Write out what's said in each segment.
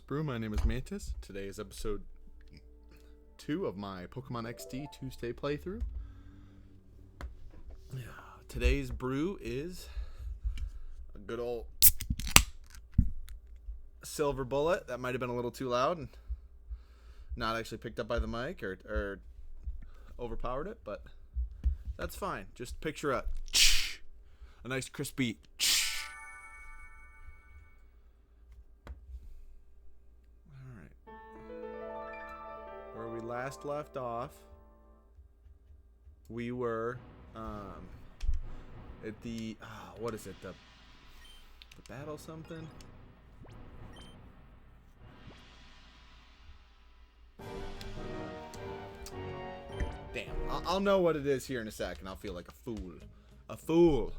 Brew. My name is Mantis. Today is episode 2 of my Pokemon XD Tuesday playthrough. Today's brew is a good old silver bullet. That might have been a little too loud and not actually picked up by the mic or overpowered it, but that's fine. Just picture a nice crispy last left off, we were at the what is it, the battle something. Damn, I'll know what it is here in a second. I'll feel like a fool.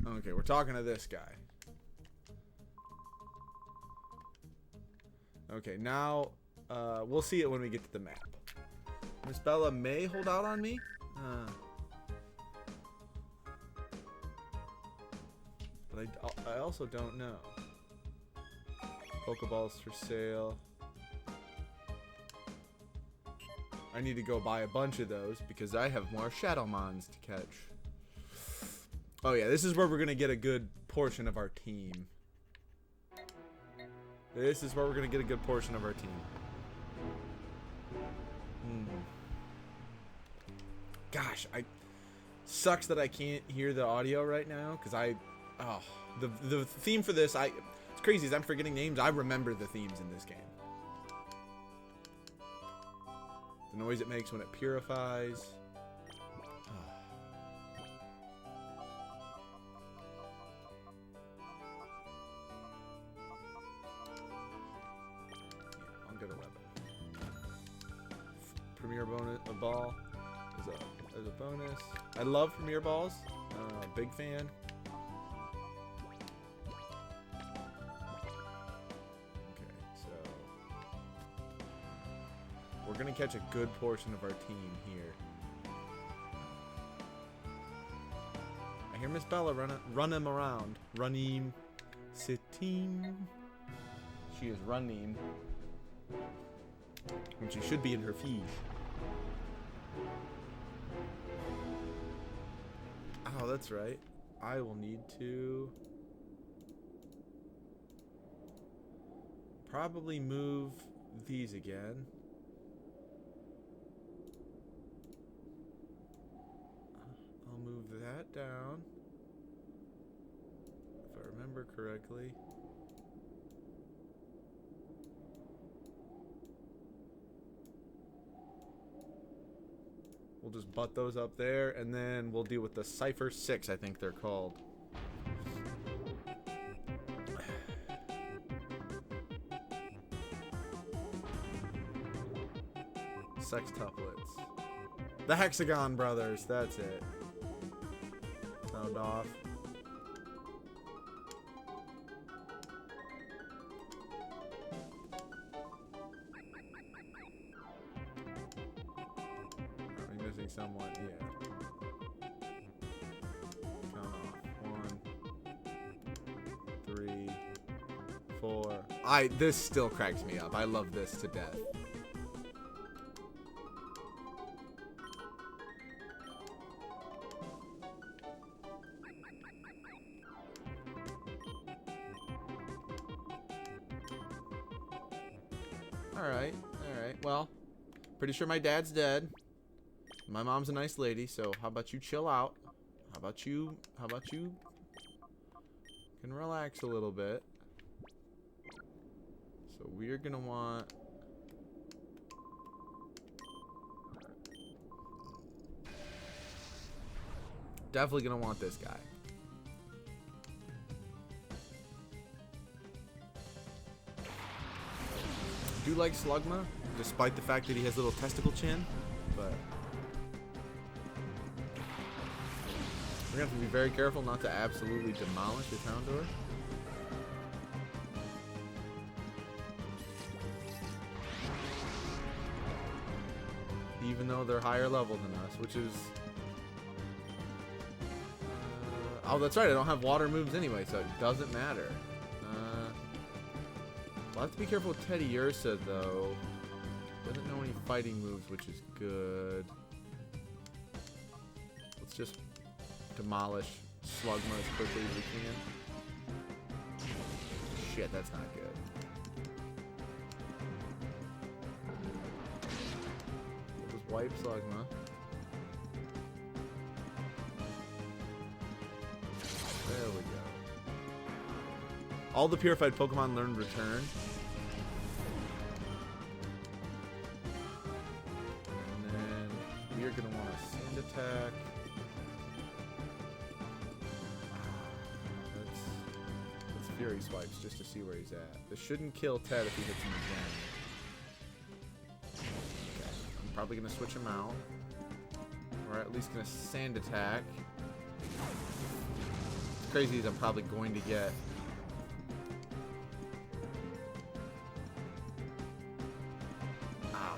Okay, we're talking to this guy. Okay, now we'll see it when we get to the map. Miss Bella may hold out on me. But I also don't know. Pokeballs for sale. I need to go buy a bunch of those because I have more Shadowmons to catch. Oh yeah, this is where we're going to get a good portion of our team. This is where we're going to get a good portion of our team. Gosh, sucks that I can't hear the audio right now because the theme for this, it's crazy as I'm forgetting names. I remember the themes in this game. The noise it makes when it purifies. Yeah, I'm good at weapon. Premier bonus, a ball is a bonus. I love Premier Balls. Big fan. Okay, so we're gonna catch a good portion of our team here. I hear Miss Bella run him around. Running, sitting. She is running when she should be in her feed. Oh, that's right. I will need to probably move these again. I'll move that down, if I remember correctly. We'll just butt those up there, and then we'll deal with the Cypher 6, I think they're called. Sextuplets. The Hexagon Brothers, that's it. Sound off. Someone, yeah. Count off. 1, 3, 4. This still cracks me up. I love this to death. Alright. Well, pretty sure my dad's dead. My mom's a nice lady, so how about you chill out? How about you can relax a little bit. So we're gonna want definitely gonna want this guy. I do like Slugma, despite the fact that he has a little testicle chin, but we're going to have to be very careful not to absolutely demolish the Houndour. Even though they're higher level than us, which is... oh, that's right, I don't have water moves anyway, so it doesn't matter. We'll have to be careful with Teddy Ursa, though. Doesn't know any fighting moves, which is good. Let's just demolish Slugma as quickly as we can. Shit, that's not good. We'll just wipe Slugma. There we go. All the purified Pokemon learned return. And then we are going to want a Sand Attack. Let's Fury Swipes just to see where he's at. This shouldn't kill Ted if he hits him again. Okay, I'm probably going to switch him out. Or at least going to Sand Attack. What's crazy is I'm probably going to get...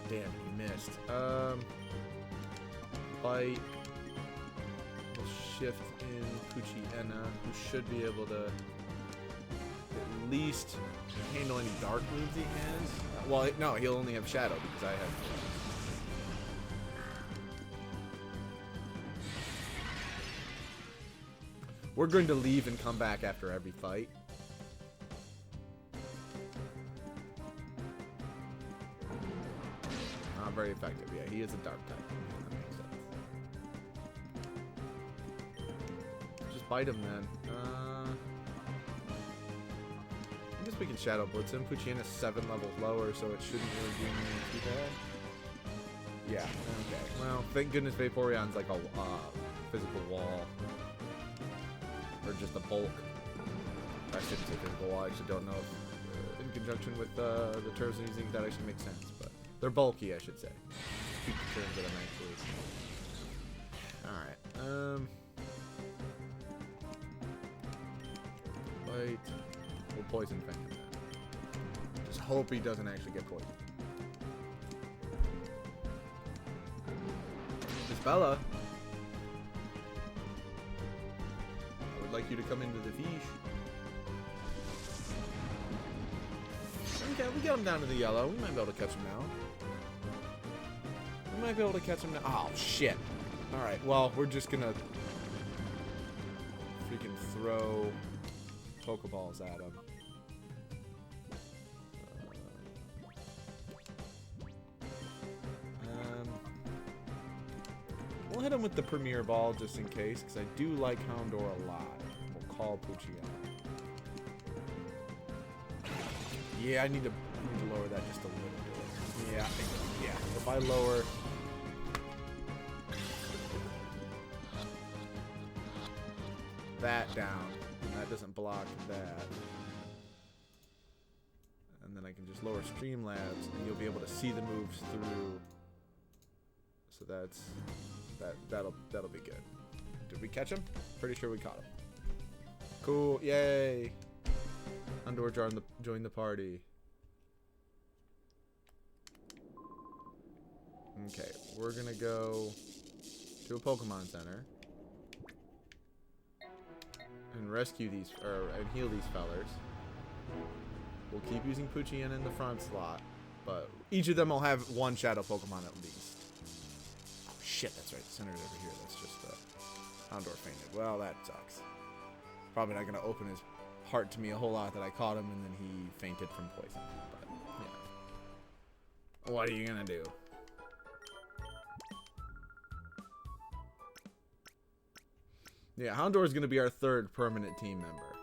Damn, he missed. Bite. We'll shift in Poochyena, who should be able to at least handle any dark moves he has. Well, no, he'll only have Shadow because I have. We're going to leave and come back after every fight. Very effective. Yeah, he is a dark type. That makes sense. Just bite him then. I guess we can Shadow Blitz him. Poochyena's 7 levels lower, so it shouldn't really do anything too bad. Yeah, okay. Well, thank goodness Vaporeon's like a physical wall. Or just a bulk. I shouldn't say physical wall. I actually don't know if in conjunction with the terms I'm using that actually makes sense, but they're bulky, I should say. Keep the terms that I'm actually. Alright. Bite. We'll Poison Fang him then. Just hope he doesn't actually get poisoned. Miss Bella. I would like you to come into the fish. Okay, we got him down to the yellow. We might be able to catch him now. We might be able to catch him now. Oh, shit. Alright, well, we're just gonna freaking throw Pokeballs at him. We'll hit him with the Premier Ball just in case, because I do like Houndour a lot. We'll call Poochyena. Yeah, I need to lower that just a little bit. Yeah, if I lower... that down, and that doesn't block that. And then I can just lower Streamlabs, and you'll be able to see the moves through. So that'll be good. Did we catch him? Pretty sure we caught him. Cool, yay! Houndour joined the party. Okay, we're gonna go to a Pokemon Center and rescue these, and heal these fellers. We'll keep using Poochyena in the front slot, but each of them will have one Shadow Pokemon at least. Oh shit, that's right. The center's over here. That's just Houndour fainted. Well, that sucks. Probably not gonna open his heart to me a whole lot that I caught him and then he fainted from poison. But yeah, what are you gonna do? Yeah, Houndour is going to be our 3rd permanent team member.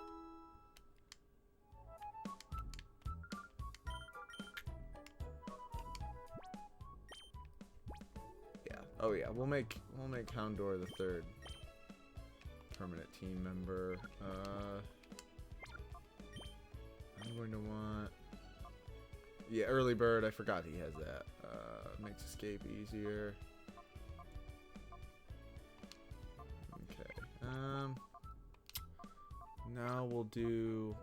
Yeah. Oh yeah, we'll make Houndour the 3rd permanent team member. I'm going to want... yeah, Early Bird. I forgot he has that. Makes escape easier. Now we'll do...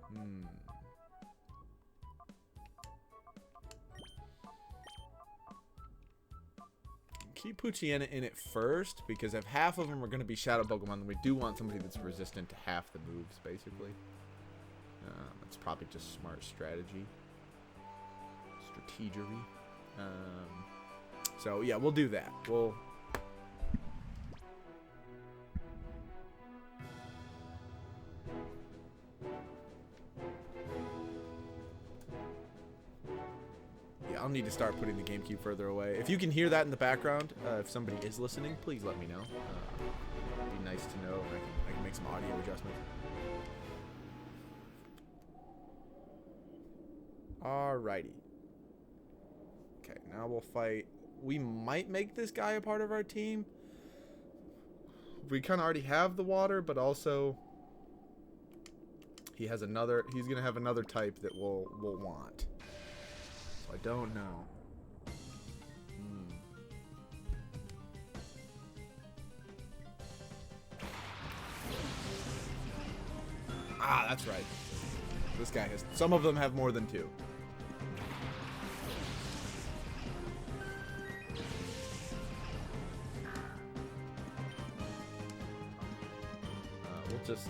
keep Poochyena in it first, because if half of them are going to be Shadow Pokemon, then we do want somebody that's resistant to half the moves, basically. That's probably just smart strategy. strategery. So yeah, we'll do that. I'll need to start putting the GameCube further away. If you can hear that in the background, if somebody is listening, please let me know. It'd be nice to know. I can make some audio adjustments. Alrighty. Okay, now we'll fight. We might make this guy a part of our team. We kind of already have the water, but also he's gonna have another type that we'll want. I don't know. Ah, that's right. This guy has... Some of them have more than 2. We'll just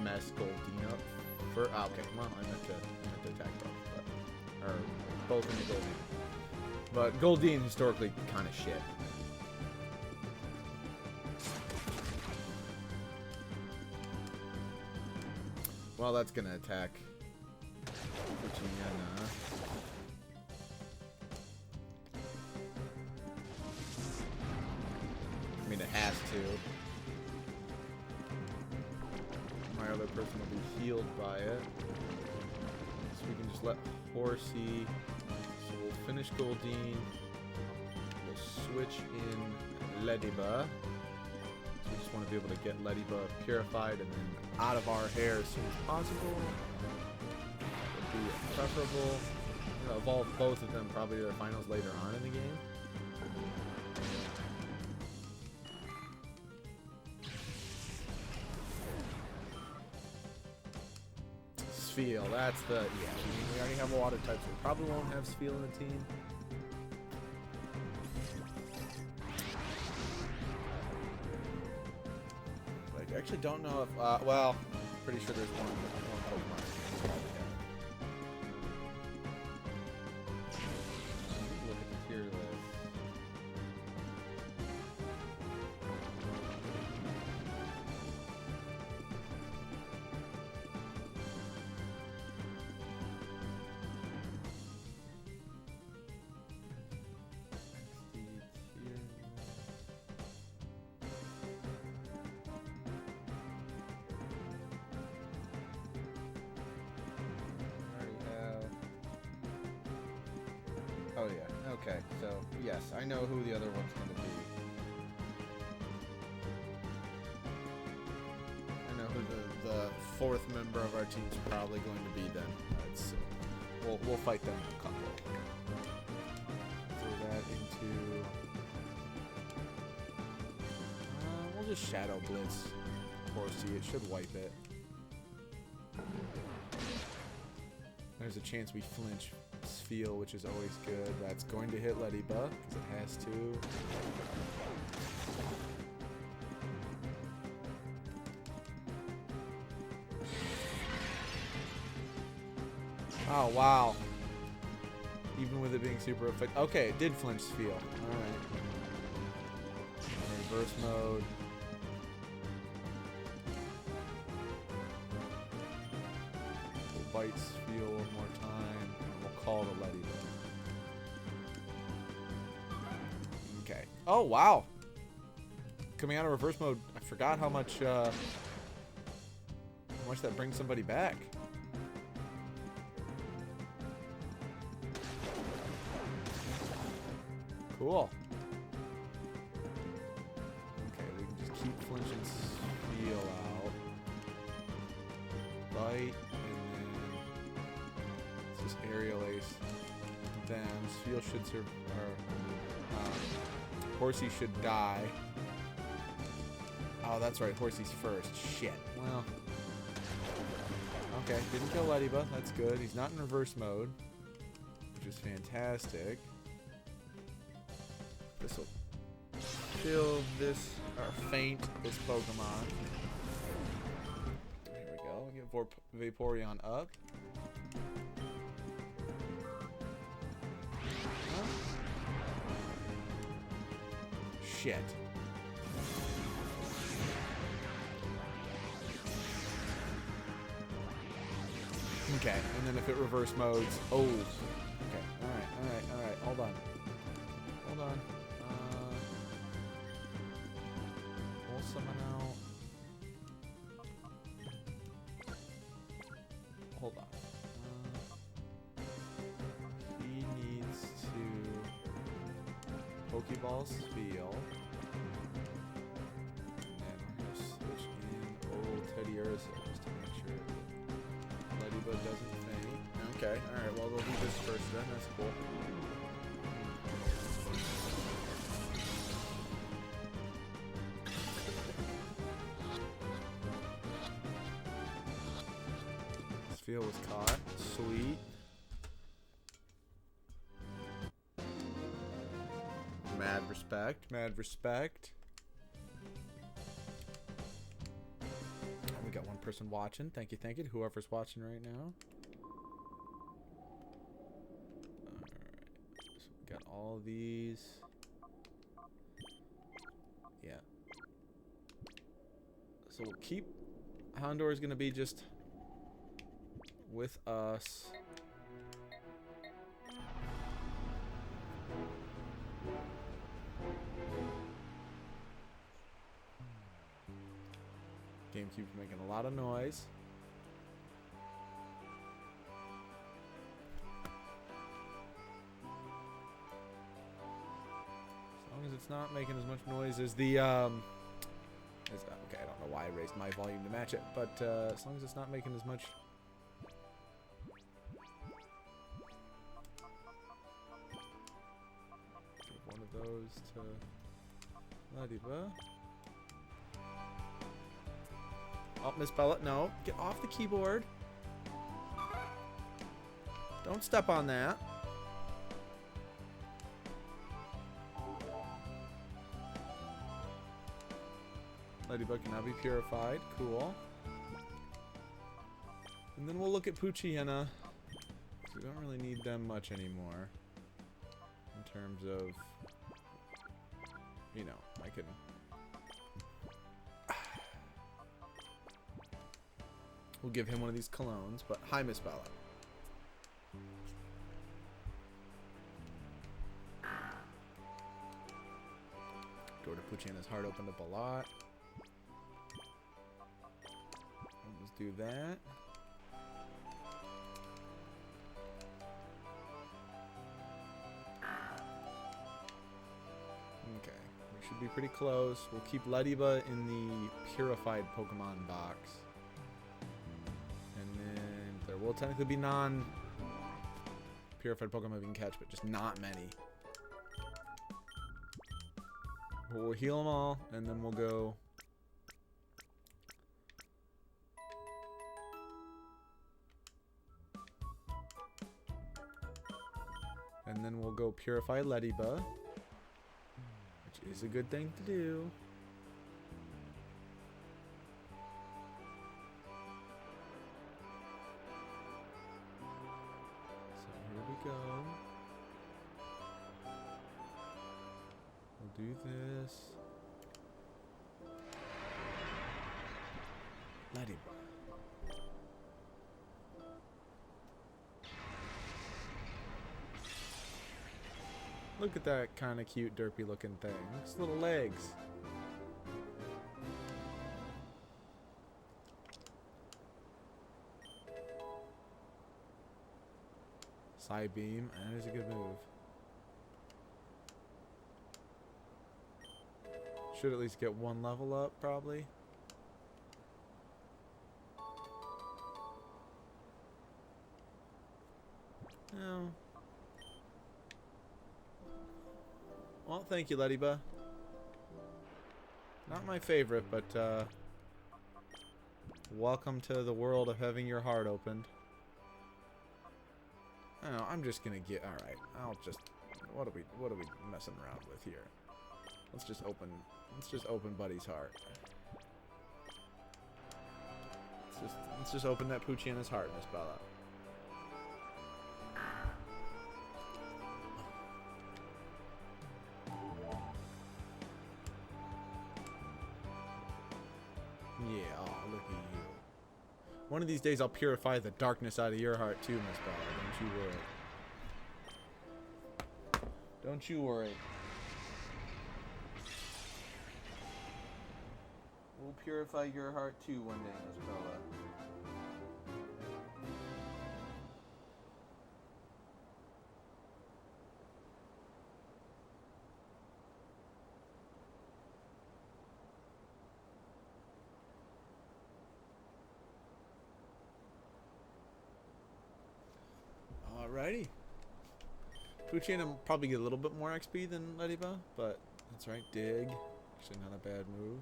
mess Goldeen up. Okay, well, I meant to attack both. Or both in the Goldeen. But Goldeen historically kind of shit. Well, that's gonna attack Virginia. I mean, it has to. My other person will be healed by it. So we can just let Horsey. So we'll finish Goldeen. We'll switch in Lediba. So we just want to be able to get Lediba purified and then out of our hair as soon as possible. That would be preferable. You know, evolve both of them probably to their finals later on in the game. Sfeel, that's the... Yeah, we already have a water type, so we probably won't have Sfeel in the team. But I actually don't know if... well, pretty sure there's one Pokemon. Look at the tier list. Oh yeah, okay, so yes, I know who the other one's going to be. I know who the fourth member of our team's probably going to be then. We'll fight them in a couple. Throw that into... we'll just Shadow Blitz Horsey, it should wipe it. There's a chance we flinch Sfeel, which is always good. That's going to hit Lediba, because it has to. Oh, wow. Even with it being super effective. Okay, it did flinch Sfeel. Alright. Reverse mode. We'll bite Sfeel one more time. Call the Lediba. Okay. Oh wow! Coming out of reverse mode, I forgot how much that brings somebody back. Cool. Okay, we can just keep flinching Sfeel out. Bite. Aerial Ace. Then Sfeel should survive. Horsey should die. Oh, that's right. Horsey's first. Shit. Well. Okay. Didn't kill Lediba. That's good. He's not in reverse mode, which is fantastic. This will kill this, or faint this Pokemon. There we go. Get Vaporeon up. shit. Okay, and then if it reverse modes... Oh. Okay, alright. Hold on. We'll summon out... Hold on. He needs to Pokeball Spiel. And then we're going to switch in old Teddy Ursa just to make sure Ladybug doesn't faint. Okay, alright, well, we'll do this first then. That's cool. Spiel was caught. Sweet. Mad respect. Oh, we got one person watching. Thank you. Whoever's watching right now. Alright. So we got all these. Yeah. So we'll keep... Houndor is going to be just... with us. GameCube's making a lot of noise. As long as it's not making as much noise as the okay, I don't know why I raised my volume to match it, but as long as it's not making as much. Give one of those to Ladybug. Oh, Miss Bella, no. Get off the keyboard. Don't step on that. Ladybug can now be purified. Cool. And then we'll look at Poochyena. We don't really need them much anymore. In terms of... You know, I can... We'll give him one of these colognes, but hi, Miss Bella. Door to Poochyena's heart opened up a lot. Let's do that. Okay, we should be pretty close. We'll keep Ladybug in the purified Pokemon box. There will technically be non-purified Pokemon we can catch, but just not many. But we'll heal them all, and then we'll go... And then we'll go purify Ladybug, which is a good thing to do. Go. We'll do this. Ladybug. Look at that kind of cute, derpy looking thing. Its little legs. Side beam, and that is a good move. Should at least get one level up, probably. No. Well, thank you, Ladybug. Not my favorite, but welcome to the world of having your heart opened. Oh, I'm just gonna get... Alright, I'll just... What are we messing around with here? Let's just open Buddy's heart. Let's just open that Poochyena's heart, Miss Bella. One of these days I'll purify the darkness out of your heart too, Miss Bella. Don't you worry. Don't you worry. We'll purify your heart too one day, Miss Bella. Alrighty. Poochin will probably get a little bit more XP than Ladybug, but that's right. Dig. Actually, not a bad move.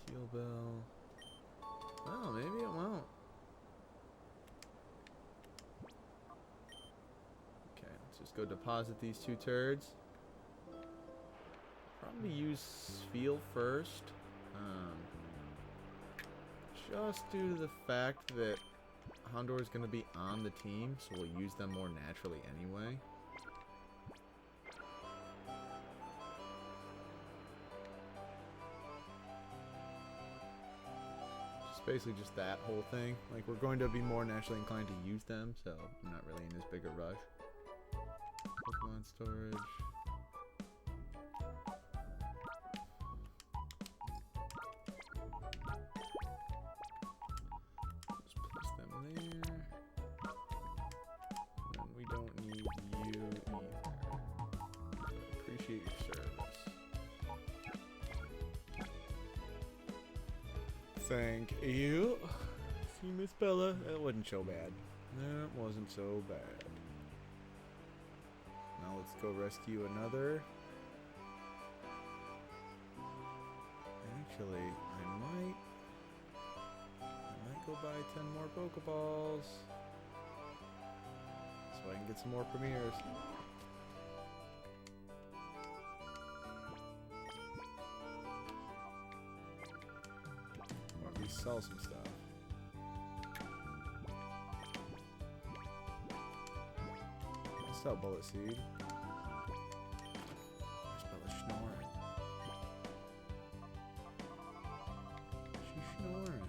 Heal Bell. Well, maybe it won't. Okay, let's just go deposit these two turds. Probably use Feel first. Just due to the fact that Houndor is going to be on the team, so we'll use them more naturally anyway. Just basically just that whole thing. Like, we're going to be more naturally inclined to use them, so I'm not really in this big a rush. Pokemon storage. Thank you. See, Miss Bella? That wasn't so bad. That wasn't so bad. Now let's go rescue another. Actually, I might go buy 10 more Pokeballs. So I can get some more premieres. Sell some stuff. Let's sell Bullet Seed. Where's Bella snoring? She's snoring.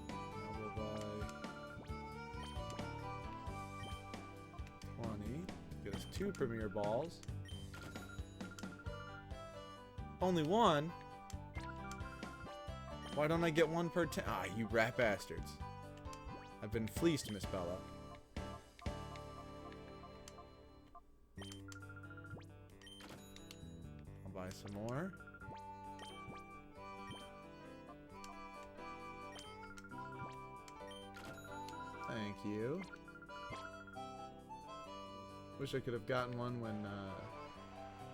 Now we'll buy 20. Get us 2 Premier Balls. Only one? Why don't I get 1 per 10? Ah, you rat bastards. I've been fleeced, Miss Bella. I'll buy some more. Thank you. Wish I could have gotten one when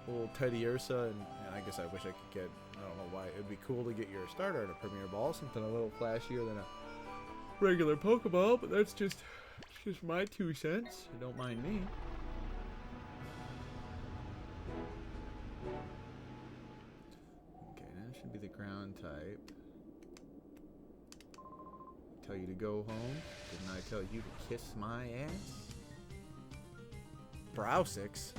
old Teddy Ursa, and I guess I wish I could get, I don't know why, it'd be cool to get your starter at a Premier Ball, something a little flashier than a regular Pokeball, but that's just my 2 cents. Don't mind me. Okay, now it should be the ground type. Tell you to go home. Didn't I tell you to kiss my ass? Browsix.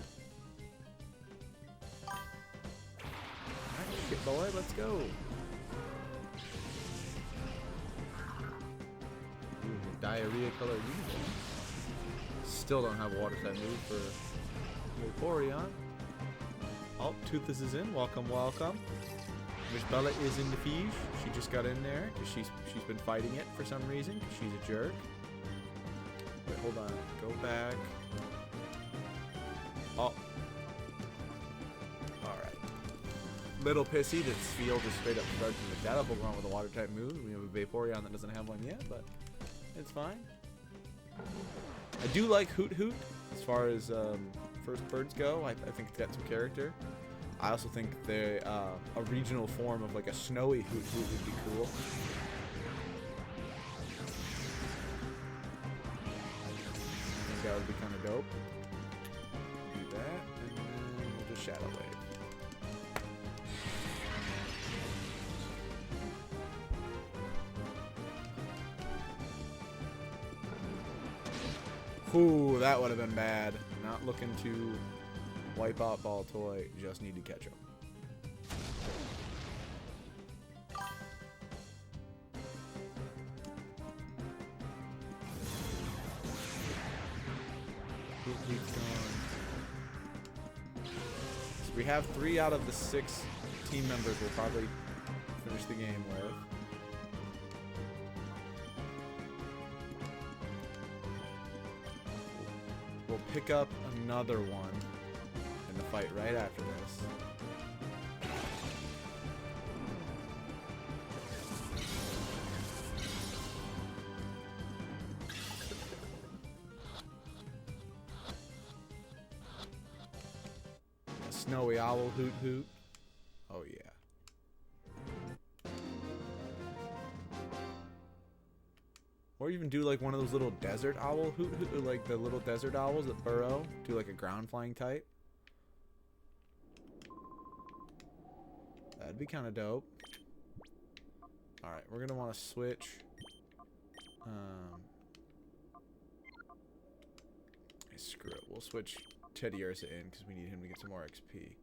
Shit, boy, let's go. Ooh, diarrhea color uniform. Still don't have a water type move for Vaporeon. Oh, Toothless is in. Welcome, welcome. Miss Bella is in the field. She just got in there because she's been fighting it for some reason. She's a jerk. Wait, hold on. Go back. Oh. Little pissy that Field just straight up starts with a Shadow Pokemon with a water type move. We have a Vaporeon that doesn't have one yet, but it's fine. I do like Hoot Hoot as far as first birds go. I think it's got some character. I also think a regional form of like a snowy Hoot Hoot would be cool. I think that would be kind of dope. Do that, and then we'll just Shadow Wave. Ooh, that would have been bad. Not looking to wipe out Baltoy. Just need to catch him. He's gone. So we have 3 out of the 6 team members we'll probably finish the game with. We'll pick up another one in the fight right after this. A snowy owl hoot hoot. Oh yeah. Or even do like one of those little desert owl hoot hoot, like the little desert owls that burrow. Do like a ground flying type. That'd be kind of dope. Alright, we're going to want to switch. Screw it. We'll switch Teddy Ursa in because we need him to get some more XP.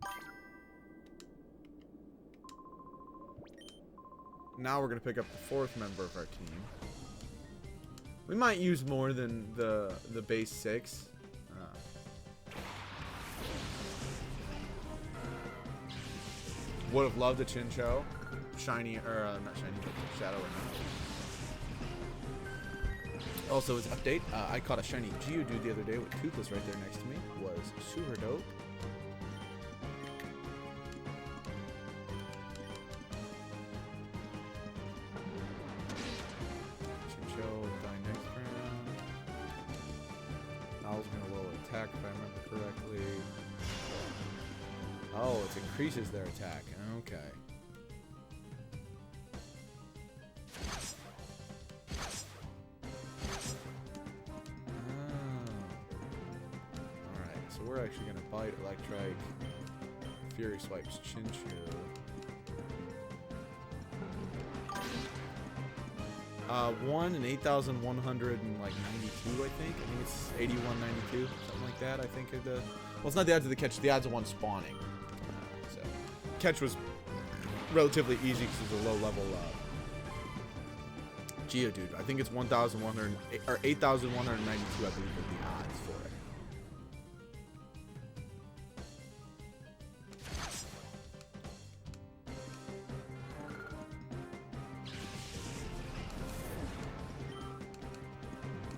Now we're going to pick up the 4th member of our team. We might use more than the base 6. Would have loved a Chincho. Shiny, or not shiny, but shadow or not. Also, as update, I caught a shiny Geodude the other day with Toothless right there next to me. Was super dope. Oh, it increases their attack. Okay. Alright, so we're actually going to bite Electrike. Fury Swipes Chinchu. 1 in 8,192, I think. I think it's 8192, something like that. I think of the. Well, it's not the odds of the catch; the odds of one spawning. So, catch was relatively easy because it's a low-level Geodude. I think it's 1,100 or 8,192. I believe are the odds for it.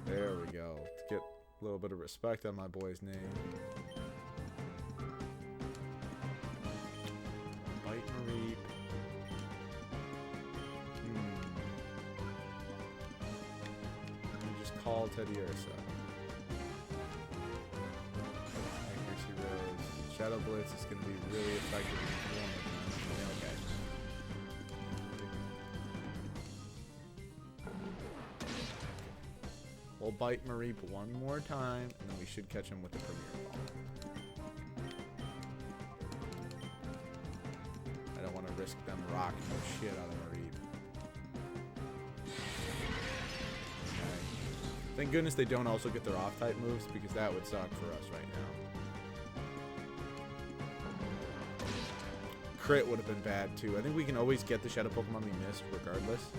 There we go. To get a little bit of respect on my boy's name. Bite and Reap. Let me just call Teddy Ursa. Accuracy Rose. Shadow Blitz is going to be really effective in one of them. Okay. We'll bite Mareep one more time, and then we should catch him with the Premier Ball. I don't want to risk them rocking the shit out of Mareep. Okay. Thank goodness they don't also get their off-type moves, because that would suck for us right now. Crit would have been bad, too. I think we can always get the Shadow Pokemon we missed, regardless.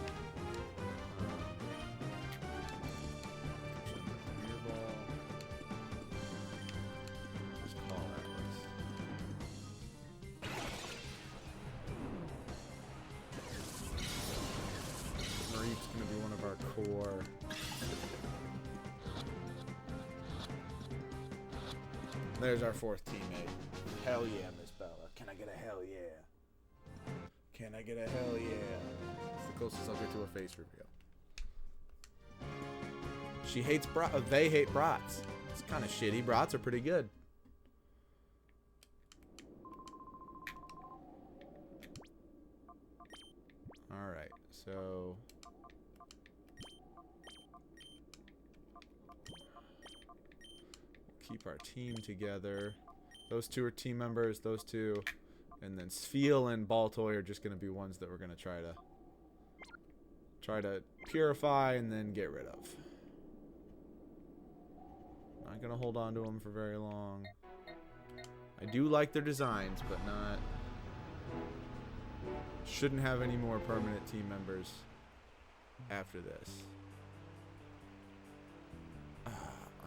Mareep's going to be one of our core. There's our 4th teammate. Hell yeah, Miss Bella. Can I get a hell yeah? Can I get a hell yeah? It's the closest I'll get to a face reveal. She hates they hate brats. It's kind of shitty. Brats are pretty good. Alright, so we'll keep our team together. Those 2 are team members, those 2. And then Sfeel and Baltoy are just going to be ones that we're going to try to purify and then get rid of. Not going to hold on to them for very long. I do like their designs, but not... Shouldn't have any more permanent team members after this.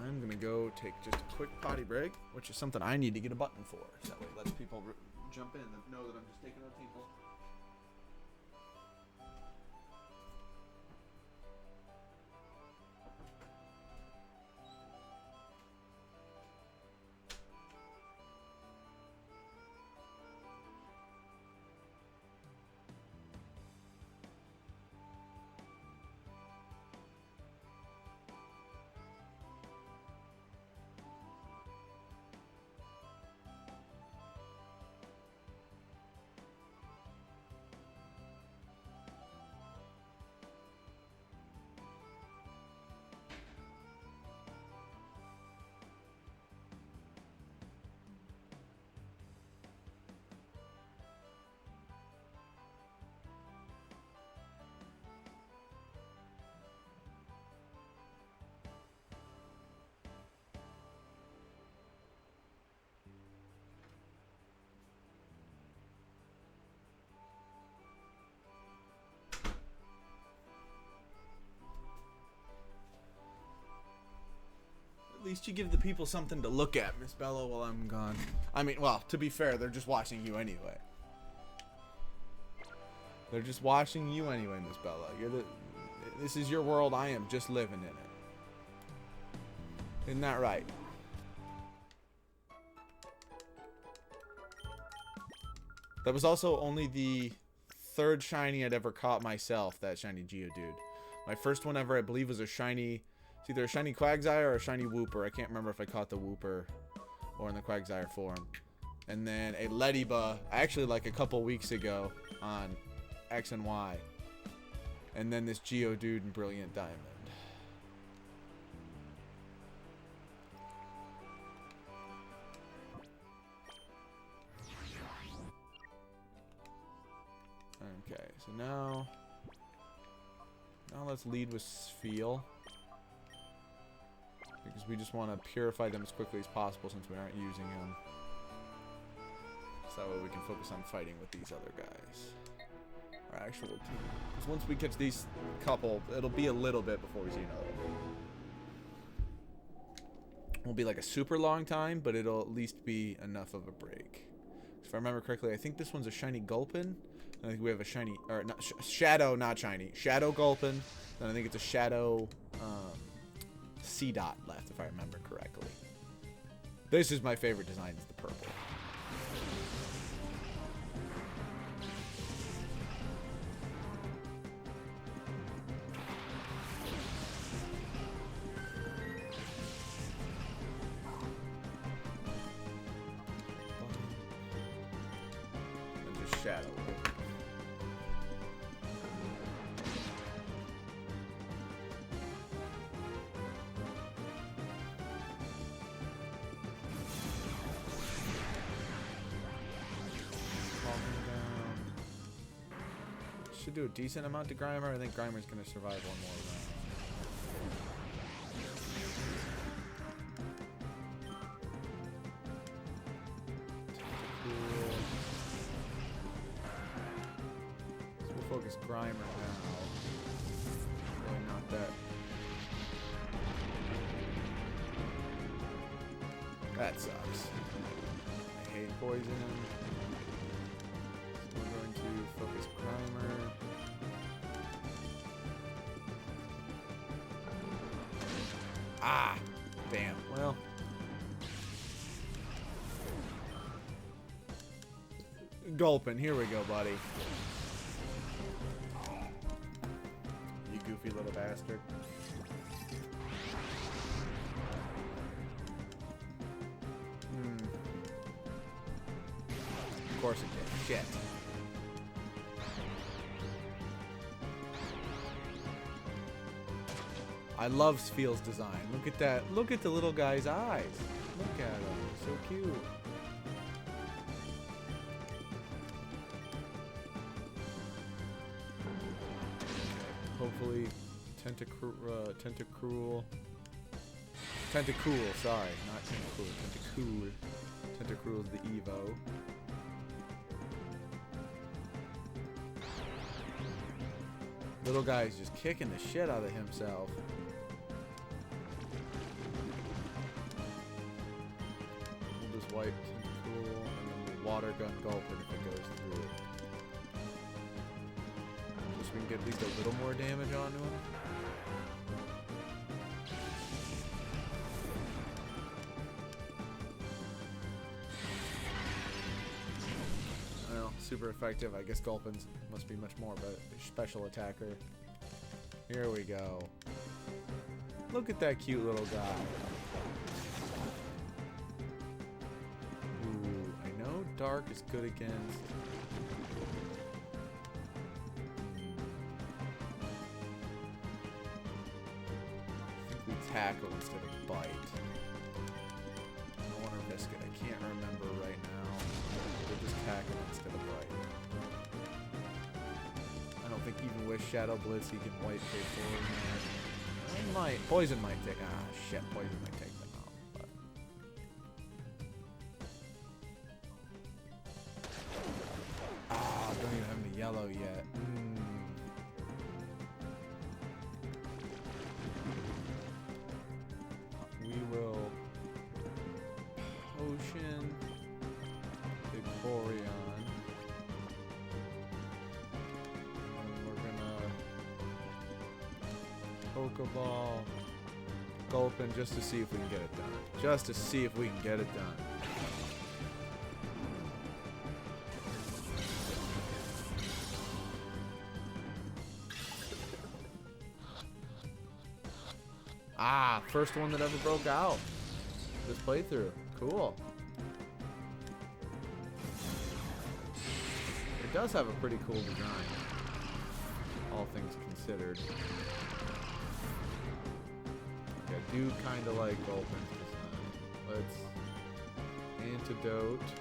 I'm I'm gonna go take just a quick potty break, which is something I need to get a button for. So that way it lets people jump in and know that I'm just taking a tinkle. At least you give the people something to look at, Miss Bella, while I'm gone. I mean, well, to be fair, they're just watching you anyway. They're just watching you anyway, Miss Bella. This is your world. I am just living in it. Isn't that right? That was also only the third shiny I'd ever caught myself, that shiny Geodude. My first one ever, I believe, was a shiny... It's either a shiny Quagsire or a shiny Wooper. I can't remember if I caught the Wooper or in the Quagsire form. And then a Leddyba, actually like a couple weeks ago on X and Y. And then this Geodude in Brilliant Diamond. Okay, so now let's lead with Spheal. Because we just want to purify them as quickly as possible since we aren't using them. So that way we can focus on fighting with these other guys. Our actual team. Because once we catch these couple, it'll be a little bit before we see another one. Won't be like a super long time, but it'll at least be enough of a break. If I remember correctly, I think this one's a shiny Gulpin. I think we have a shiny, or not, Shadow, not shiny. Shadow Gulpin. Then I think it's a Shadow C-Dot left, if I remember correctly. This is my favorite design, is the purple. And just Shadow. Should do a decent amount to Grimer. I think Grimer's going to survive one more round. Cool. So we'll focus Grimer now. Really not that. That sucks. I hate poison. So we're going to focus Grimer. Ah, damn. Well, Gulpin, here we go, buddy. You goofy little bastard. Of course it did. Shit. I love Spheal's design. Look at that. Look at the little guy's eyes. Look at him. So cute. Hopefully, Tentacruel, sorry. Not Tentacruel. Tentacruel is the Evo. Little guy's just kicking the shit out of himself. wipe Tentacool, and then we'll water gun Gulpin if it goes through. Just so we can get at least a little more damage onto him. Well, super effective. I guess Gulpin's must be much more of a special attacker. Here we go. Look at that cute little guy. Ooh, I know Dark is good against... I think we tackle instead of bite. I don't want to risk it. I can't remember right now. We'll just tackle instead of bite. I don't think even with Shadow Blitz he can white before. He might. Poison might take. Ah, shit. Poison might take them out. But. Ah, don't even have any yellow yet. We will potion Vaporeon. And we're gonna Pokeball Gulpin just to see if we can get it done. Just to see if we can get it done. Ah, first one that ever broke out this playthrough. Cool. It does have a pretty cool design, all things considered. I do kind of like Gulpin's design. Let's antidote. So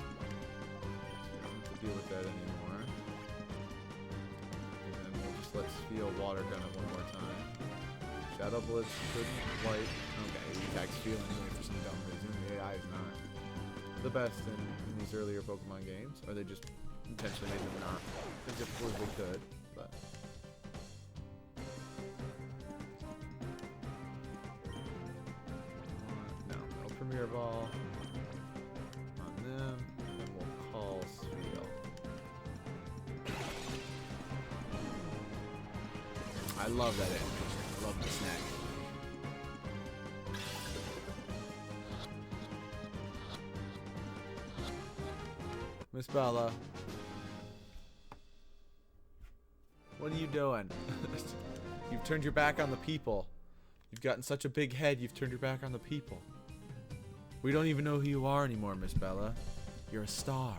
we don't have to deal with that anymore. And then we'll just let Spheal water gun it one more time. Shadow Blitz couldn't wipe. Okay, he attacks Spheal anyway for some dumb reason. The AI is not the best in these earlier Pokemon games, or they just intentionally made them not as difficult as they could. But no Premier Ball on them, and then we'll call Spheal. I love that animation. I love the snack. Miss Bella. What are you doing? You've turned your back on the people. You've gotten such a big head, you've turned your back on the people. We don't even know who you are anymore, Miss Bella. You're a star.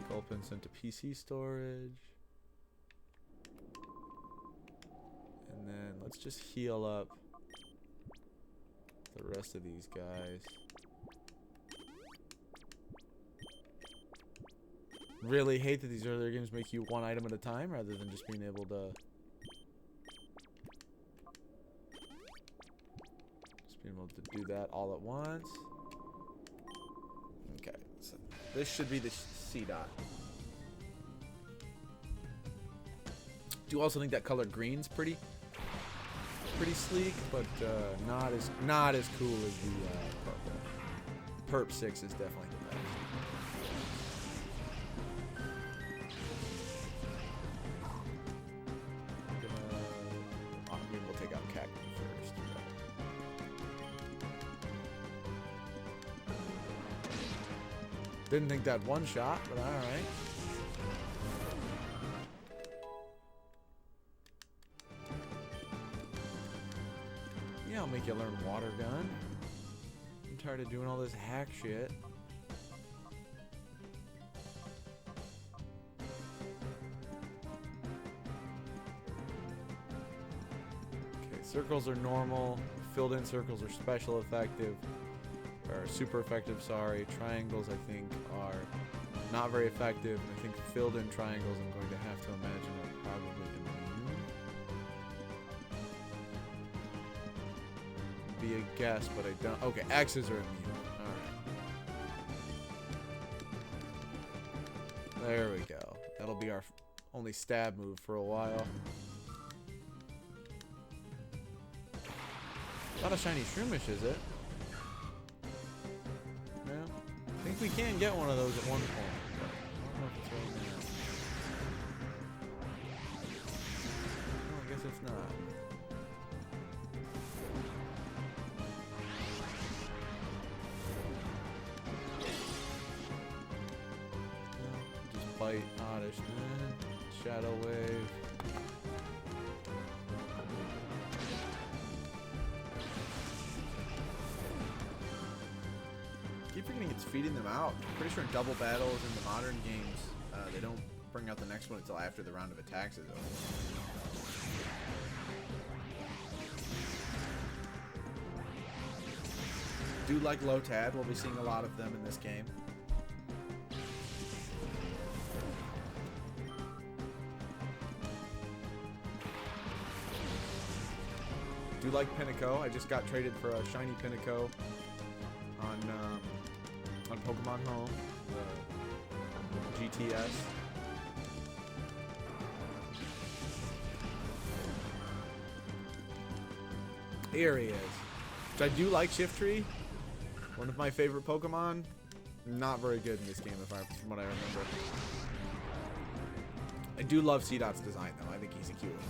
Gulpin sent to PC storage. And then let's just heal up the rest of these guys. Really hate that these earlier games make you one item at a time rather than just being able to do that all at once. Okay, so this should be the C dot. Do you also think that color green's pretty sleek, but not as cool as the purple. Perp 6 is definitely the best. We'll take out Cactus first. Didn't think that one shot, but all right. Yeah, I'll make you learn water gun. I'm tired of doing all this hack shit. Okay, circles are normal. Filled in circles are special effective. Or super effective, sorry. Triangles, I think, are not very effective. And I think filled in triangles, I'm going to have to imagine, are probably immune. Be a guess, but I don't. Okay, X's are immune. Alright. There we go. That'll be our only stab move for a while. Not a shiny Shroomish, is it? think we can get one of those at one point. But I don't know if it's right now. No, I guess it's not. Just bite oddish. Shadow wave. Keep forgetting it's feeding them out. I'm pretty sure in double battles in the modern games, they don't bring out the next one until after the round of attacks is over. Do like Lotad. We'll be seeing a lot of them in this game. Do like Pinnacle. I just got traded for a shiny Pinnacle on Pokemon Home, the GTS. Here he is. So I do like Shiftry. One of my favorite Pokemon. Not very good in this game, from what I remember. I do love C-Dot's design, though. I think he's a cute one.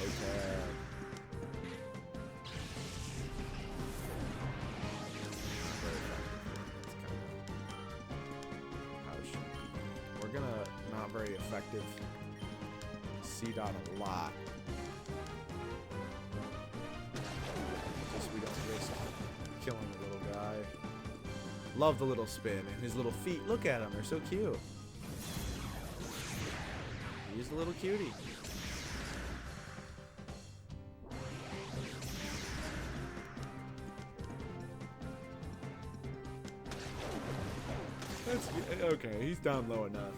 Okay. We're gonna not very effective C-Dot a lot. Just we don't risk killing the little guy. Love the little spin and his little feet. Look at him, they're so cute. He's a little cutie. Okay, he's down low enough.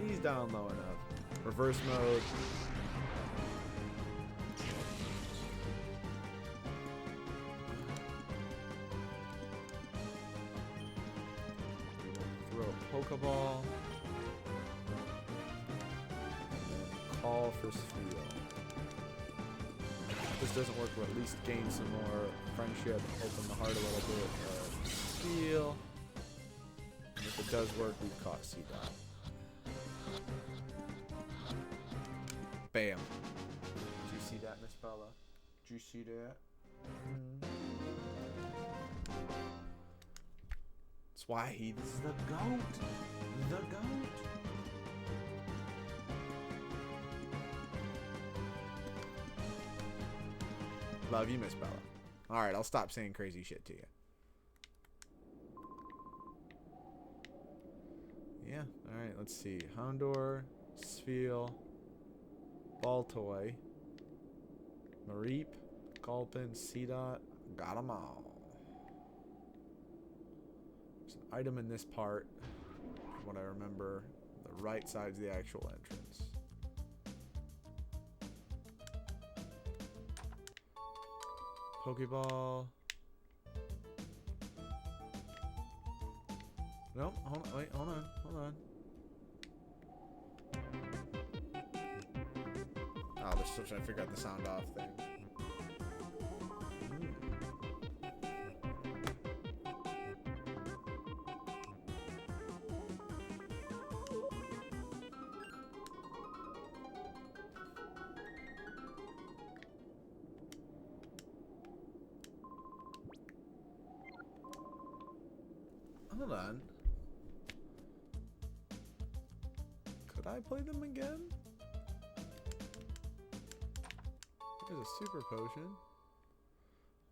He's down low enough. Reverse mode. Throw a Pokeball. Call for Sphere. If this doesn't work, we'll at least gain some more friendship, open the heart a little bit. Steel. If it does work, we've caught C-Dot. Bam. Did you see that, Miss Bella? Did you see that? That's why he's the GOAT. The GOAT. Love you, Miss Bella. Alright, I'll stop saying crazy shit to you. Yeah, alright, let's see. Houndour, Spheal, Baltoy, Mareep, Gulpin, C-Dot. Got them all. There's an item in this part, from what I remember. The right side's the actual entrance. Pokeball. Nope, hold on, wait, hold on. Oh, they're still trying to figure out the sound off thing. Hold on. Could I play them again? There's a super potion.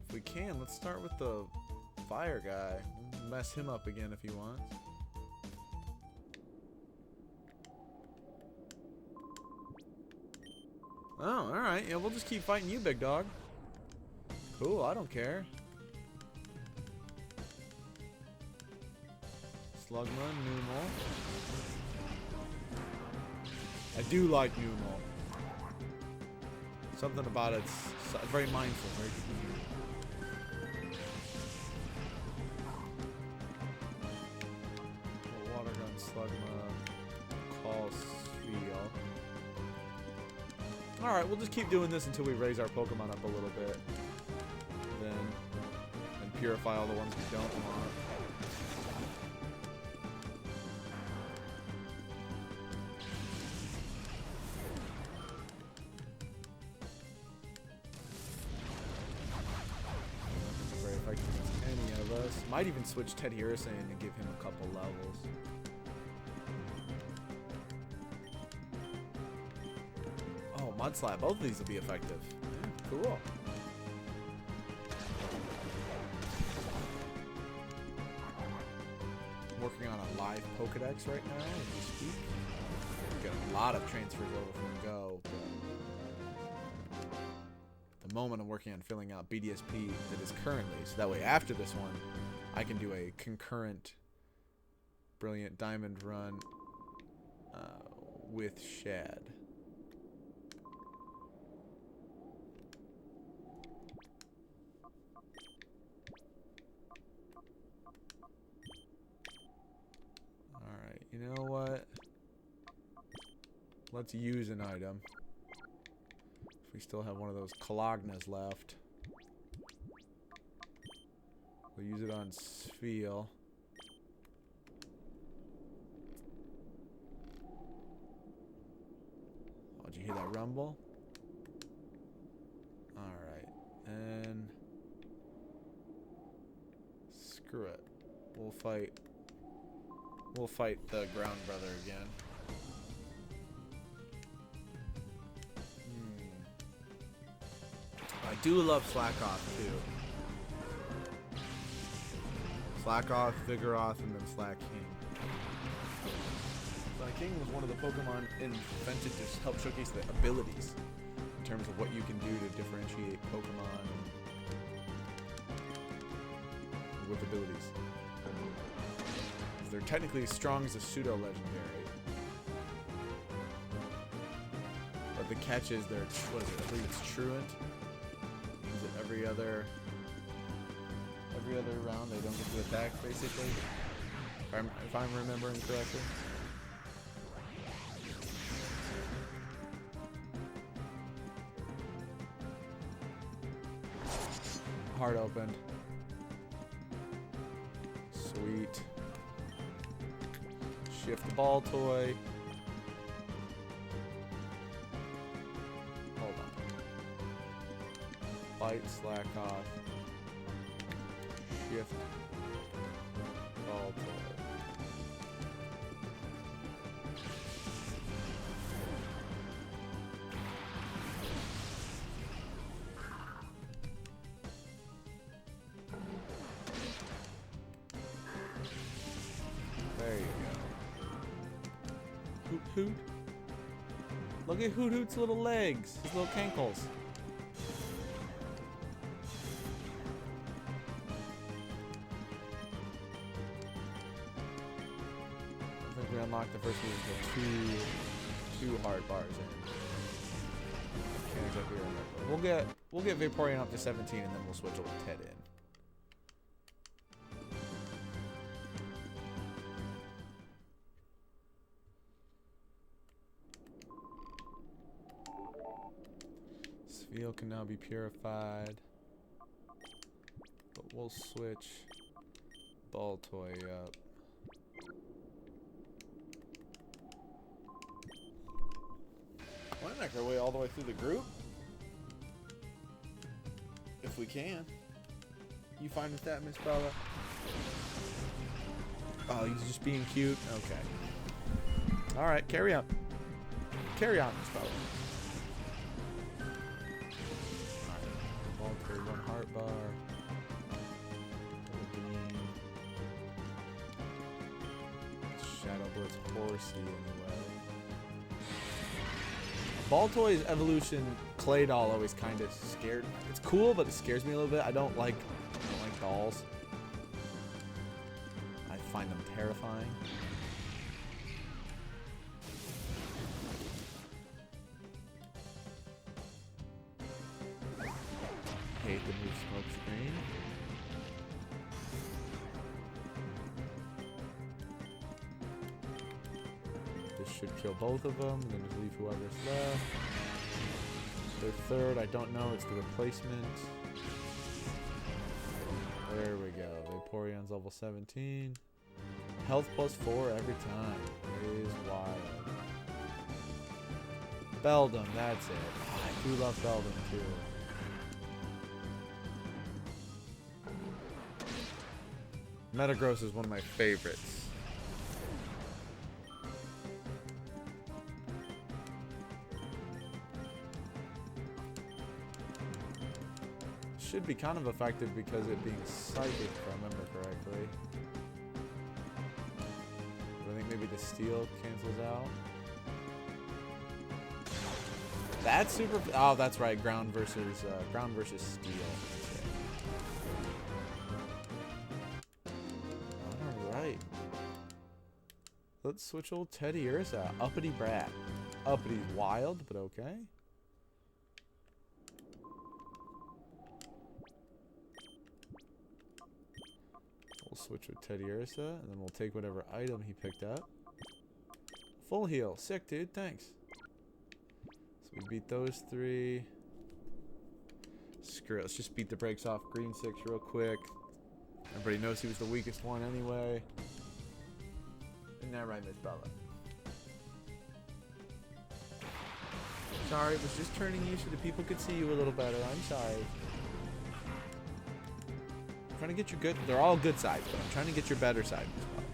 If we can, let's start with the fire guy. We'll mess him up again if he wants. Oh, alright. Yeah, we'll just keep fighting you, big dog. Cool, I don't care. Slugma, Numel. I do like Numel. Something about it's very mindful, very good. Water gun, Slugma, Call, Spheal. Alright, we'll just keep doing this until we raise our Pokemon up a little bit. Then purify all the ones we don't want. Very effective against any of us. Might even switch Ted Harrison and give him a couple levels. Oh, Mudslap. Both of these will be effective. Yeah, cool. Working on a live Pokedex right now as we speak. We've got a lot of transfers over from Go, but at the moment I'm working on filling out BDSP that is currently, so that way after this one I can do a concurrent Brilliant Diamond run with Shad. You know what? Let's use an item. If we still have one of those Kalognas left. We'll use it on Sfeel. Oh, did you hear that rumble? Alright. And screw it. We'll fight the ground brother again. I do love Slackoth too. Slackoth, Vigoroth, and then Slack King. Slack King was one of the Pokemon invented to help showcase the abilities in terms of what you can do to differentiate Pokemon with abilities. They're technically as strong as a pseudo-legendary. But the catch is they're, what is it, I believe it's Truant. Means that every other round they don't get to attack, basically. If I'm remembering correctly. Heart opened. Sweet. Shift the ball toy. Hold on. Fight Slackoth. Shift ball toy. There you go. Hoot Hoot. Look at Hoot Hoot's little legs, his little cankles. I think we unlocked the first move with two hard bars in. Can't exactly remember. We'll get Vaporeon up to 17 and then we'll switch over to Ted in. Sfeel can now be purified, but we'll switch ball toy up. Why not make our way all the way through the group? If we can. You fine with that, Miss Bella? Oh, he's just being cute? Okay. Alright, carry on. Carry on, Miss Bella. One heart bar. Shadow Blitz Horsey anyway. Baltoy's evolution Claydol always kind of scared. It's cool, but it scares me a little bit. I don't like dolls. I find them terrifying. Hate the move smoke screen. This should kill both of them, and then just leave whoever's left. Their third, I don't know, it's the replacement. There we go. Vaporeon's level 17. Health plus 4 every time. It is wild. Beldum, that's it. Oh, I do love Beldum too. Metagross is one of my favorites. Should be kind of effective because it being psychic, if I remember correctly. But I think maybe the steel cancels out. That's super. Oh, that's right. Ground versus steel. All right. Let's switch old Teddy Ursa. Uppity brat. Uppity's wild, but okay. We'll switch with Teddy Ursa, and then we'll take whatever item he picked up. Full heal. Sick, dude. Thanks. So we beat those 3. Screw it. Let's just beat the brakes off Green 6 real quick. Everybody knows he was the weakest one anyway. Isn't that right, Miss Bella? Sorry, it was just turning you so that people could see you a little better. I'm sorry. I'm trying to get your good. They're all good sides, but I'm trying to get your better side as well.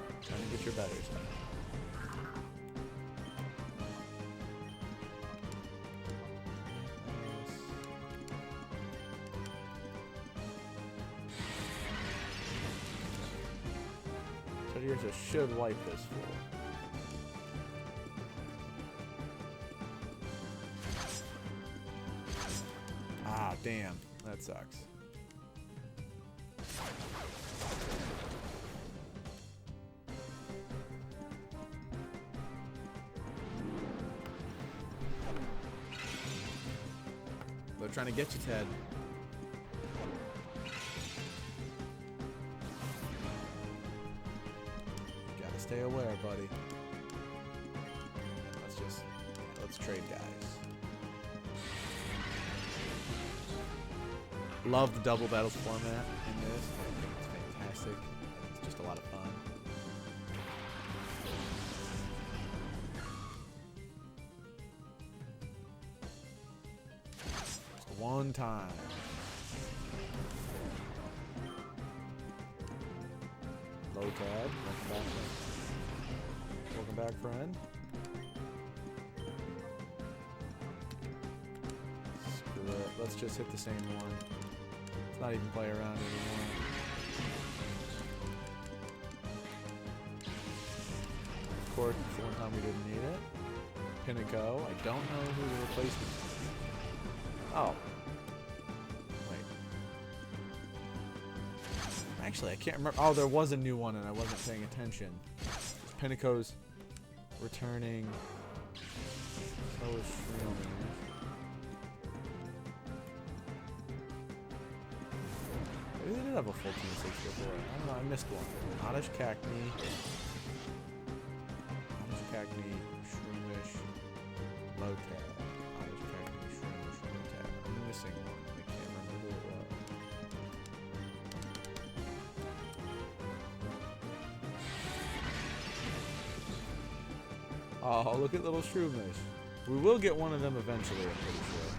I'm trying to get your better side. Teddy Ursa should wipe this fool. Ah, damn. That sucks. They're trying to get you, Ted. You gotta stay aware, buddy. Let's trade guys. Love the double battles format in this. I think it's fantastic. It's just a lot of fun. Just one time. Low Tad, welcome back. Welcome back, friend. Screw it. Let's just hit the same one. Let's not even play around anymore. Of course, it's the one time we didn't need it. Pinnacle. I don't know who the replacement is. Oh. Wait. Actually, I can't remember. Oh, there was a new one and I wasn't paying attention. Pinnaco's returning. So is Shreelman. Maybe they did have a full team 6 before. I don't know, I missed one. Oddish Cacney. Oddish Cacney, Shroomish, Lotad. Oddish Cacney, Shroomish, Lotad. I'm missing one. I can't remember who it was. Oh, look at little Shroomish. We will get one of them eventually, I'm pretty sure.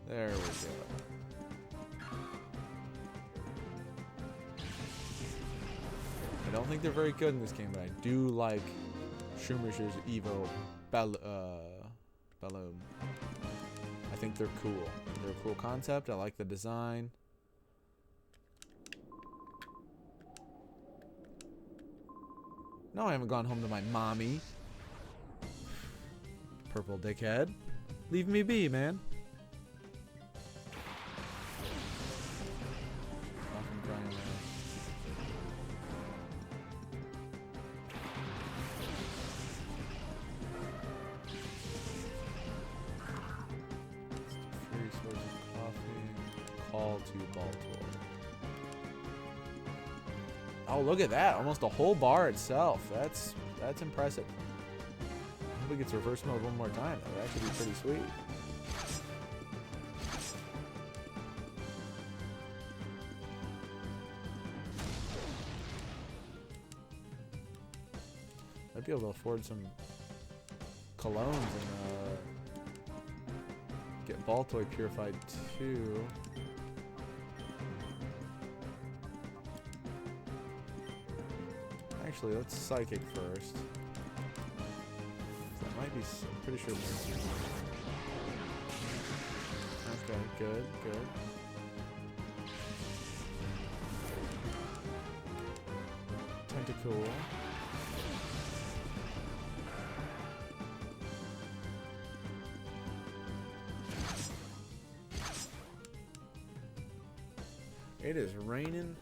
There we go. I don't think they're very good in this game, but I do like Shroomisher's Evo Balloon. I think they're cool. They're a cool concept. I like the design. No, I haven't gone home to my mommy. Purple dickhead. Leave me be, man. Call to Baltimore. Oh, look at that. Almost a whole bar itself. That's impressive. I hope it gets reverse mode one more time. That would actually be pretty sweet. Might be able to afford some colognes and get Baltoy purified too. Actually, let's psychic first. That might be. I'm pretty sure. Okay, good, good. Tentacool. It is raining.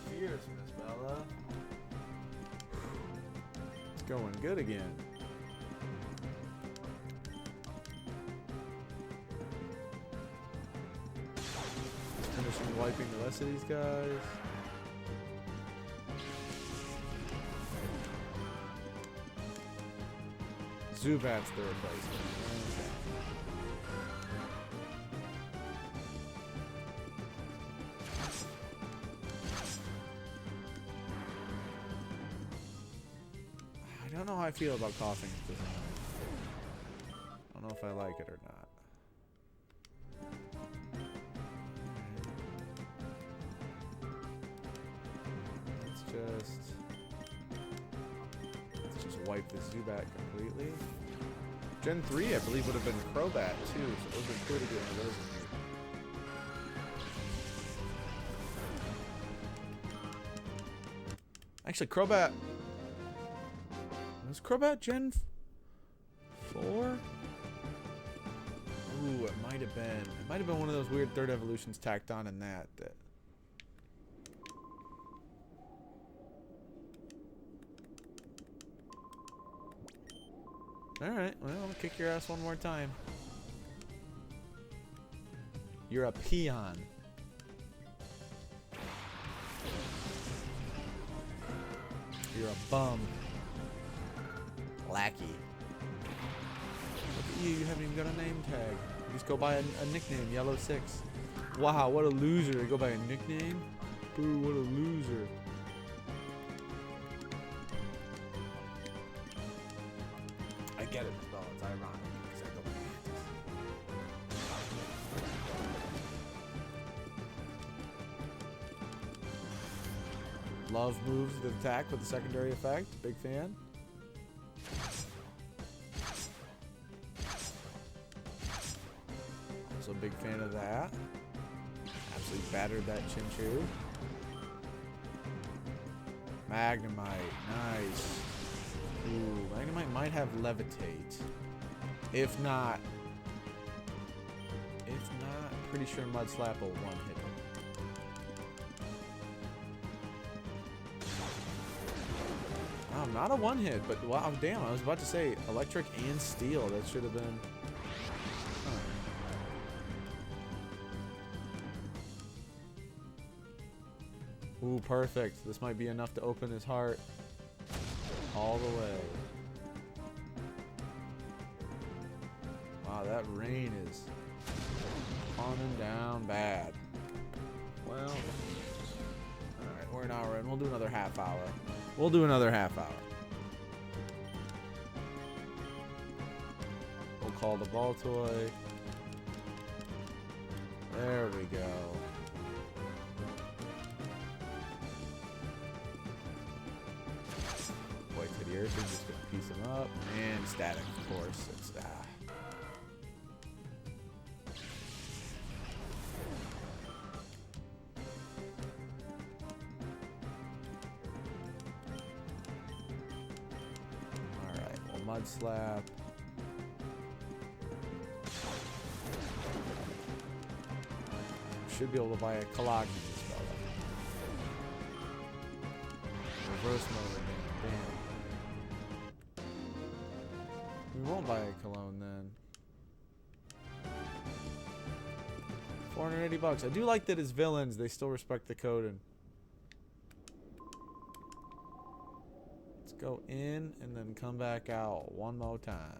Fierce, Miss Bella. It's going good again. Finishing wiping the rest of these guys. Zubat's the replacement. Okay. I don't know how I feel about coughing at this point. I don't know if I like it or not. Let's just wipe this Zubat completely. Gen 3, I believe, would have been Crobat too, so it would have been cool to get one of those in here. Actually, Crobat... Was Crobat Gen 4? Ooh, it might have been. It might have been one of those weird third evolutions tacked on in that. Alright, well, I'll kick your ass one more time. You're a peon. You're a bum. Lackey. Look at you, you haven't even got a name tag. You just go by a nickname, Yellow 6. Wow, what a loser. You go by a nickname? Boo, what a loser. I get it, Miss Bella. It's ironic because I go by Mantis. Love moves the attack with the secondary effect. Big fan. Also a big fan of that. Absolutely battered that Chinchou. Magnemite. Nice. Ooh, Magnemite might have Levitate. If not, pretty sure Mudslap will one-hit him. Oh, not a one-hit, but wow, damn, I was about to say electric and steel. That should have been... Huh. Ooh, perfect. This might be enough to open his heart. All the way. Wow, that rain is coming down bad. Well, alright, we're an hour in. We'll do another half hour. We'll do another half hour. We'll call the Baltoy. There we go. Earth is just gonna piece him up, and static, of course. It's Alright, well, Mudslap. Should be able to buy a Kalagi spell. Reverse mode, damn. We won't buy a cologne then. 480 bucks. I do like that as villains, they still respect the code. And let's go in and then come back out one more time.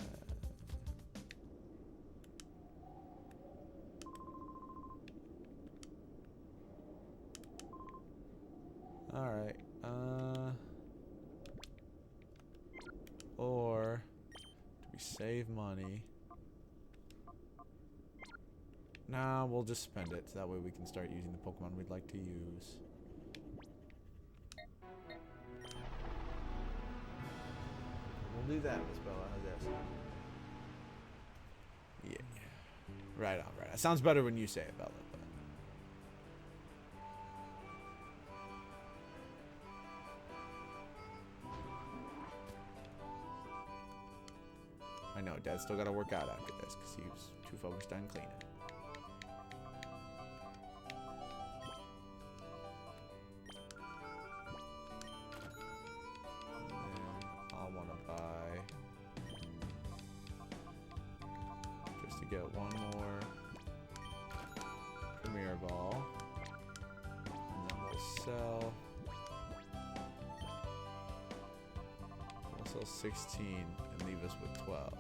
Alright. Save money. Nah, we'll just spend it. So that way we can start using the Pokemon we'd like to use. We'll do that, Miss Bella. How's that? Yeah. Right on, right on. It sounds better when you say it, Bella. But... I know, Dad's still got to work out after this because he was too focused on cleaning. And then I'll want to buy... just to get one more Premier Ball. And then we'll sell... We'll sell 16 and leave us with 12.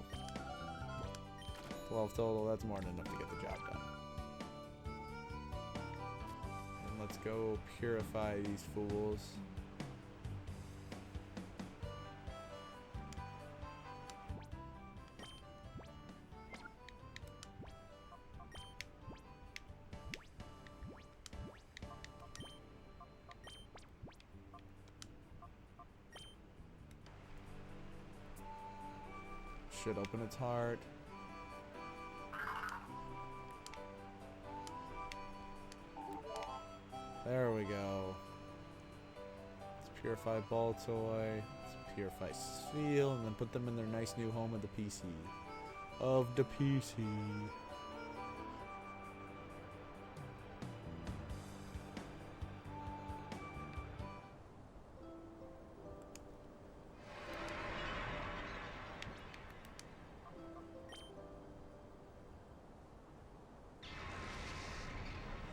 12 total, that's more than enough to get the job done. And let's go purify these fools. Should open its heart. There we go. Let's purify Baltoy. Let's purify Sfeel, and then put them in their nice new home of the PC. Of the PC.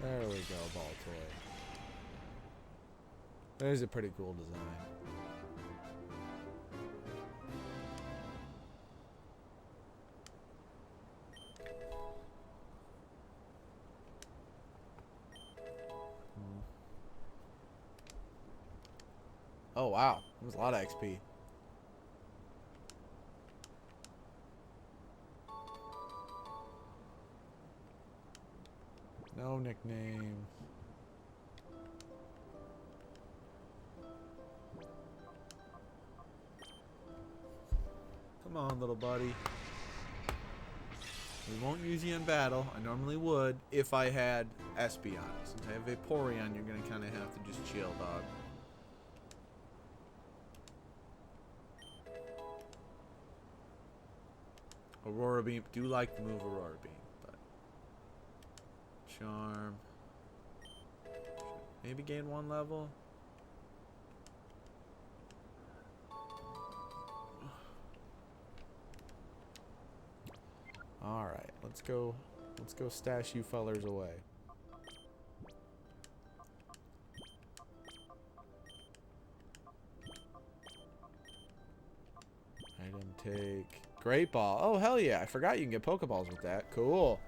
There we go, Baltoy. There's a pretty cool design. Oh wow, that was a lot of XP. No nicknames. Come on, little buddy. We won't use you in battle. I normally would if I had Espeon. Since I have Vaporeon, you're going to kind of have to just chill, dog. Aurora Beam. Do like the move Aurora Beam, but... Charm. Maybe gain 1 level. Alright, let's go stash you fellers away. Item take. Great Ball. Oh, hell yeah. I forgot you can get Pokeballs with that. Cool.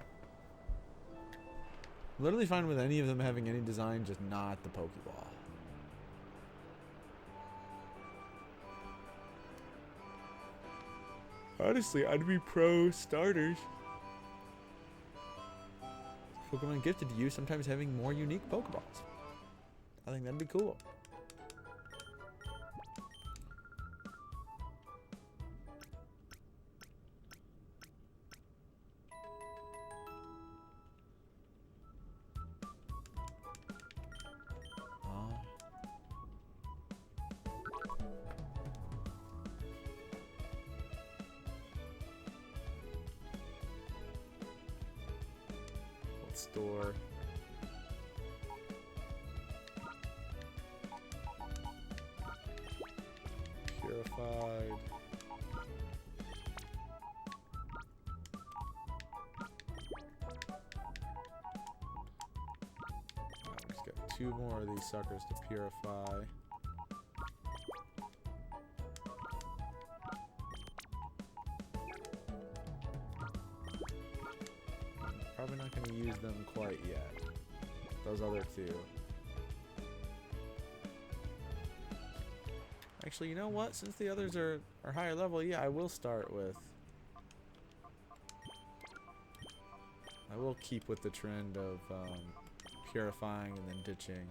Literally fine with any of them having any design, just not the Pokeball. Honestly, I'd be pro starters. Pokemon gifted to you, sometimes having more unique Pokeballs. I think that'd be cool. Store. Purified. Just got 2 more of these suckers to purify. Probably not going to use them quite yet. Those other 2. Actually, you know what? Since the others are higher level, yeah, I will start with will keep with the trend of purifying and then ditching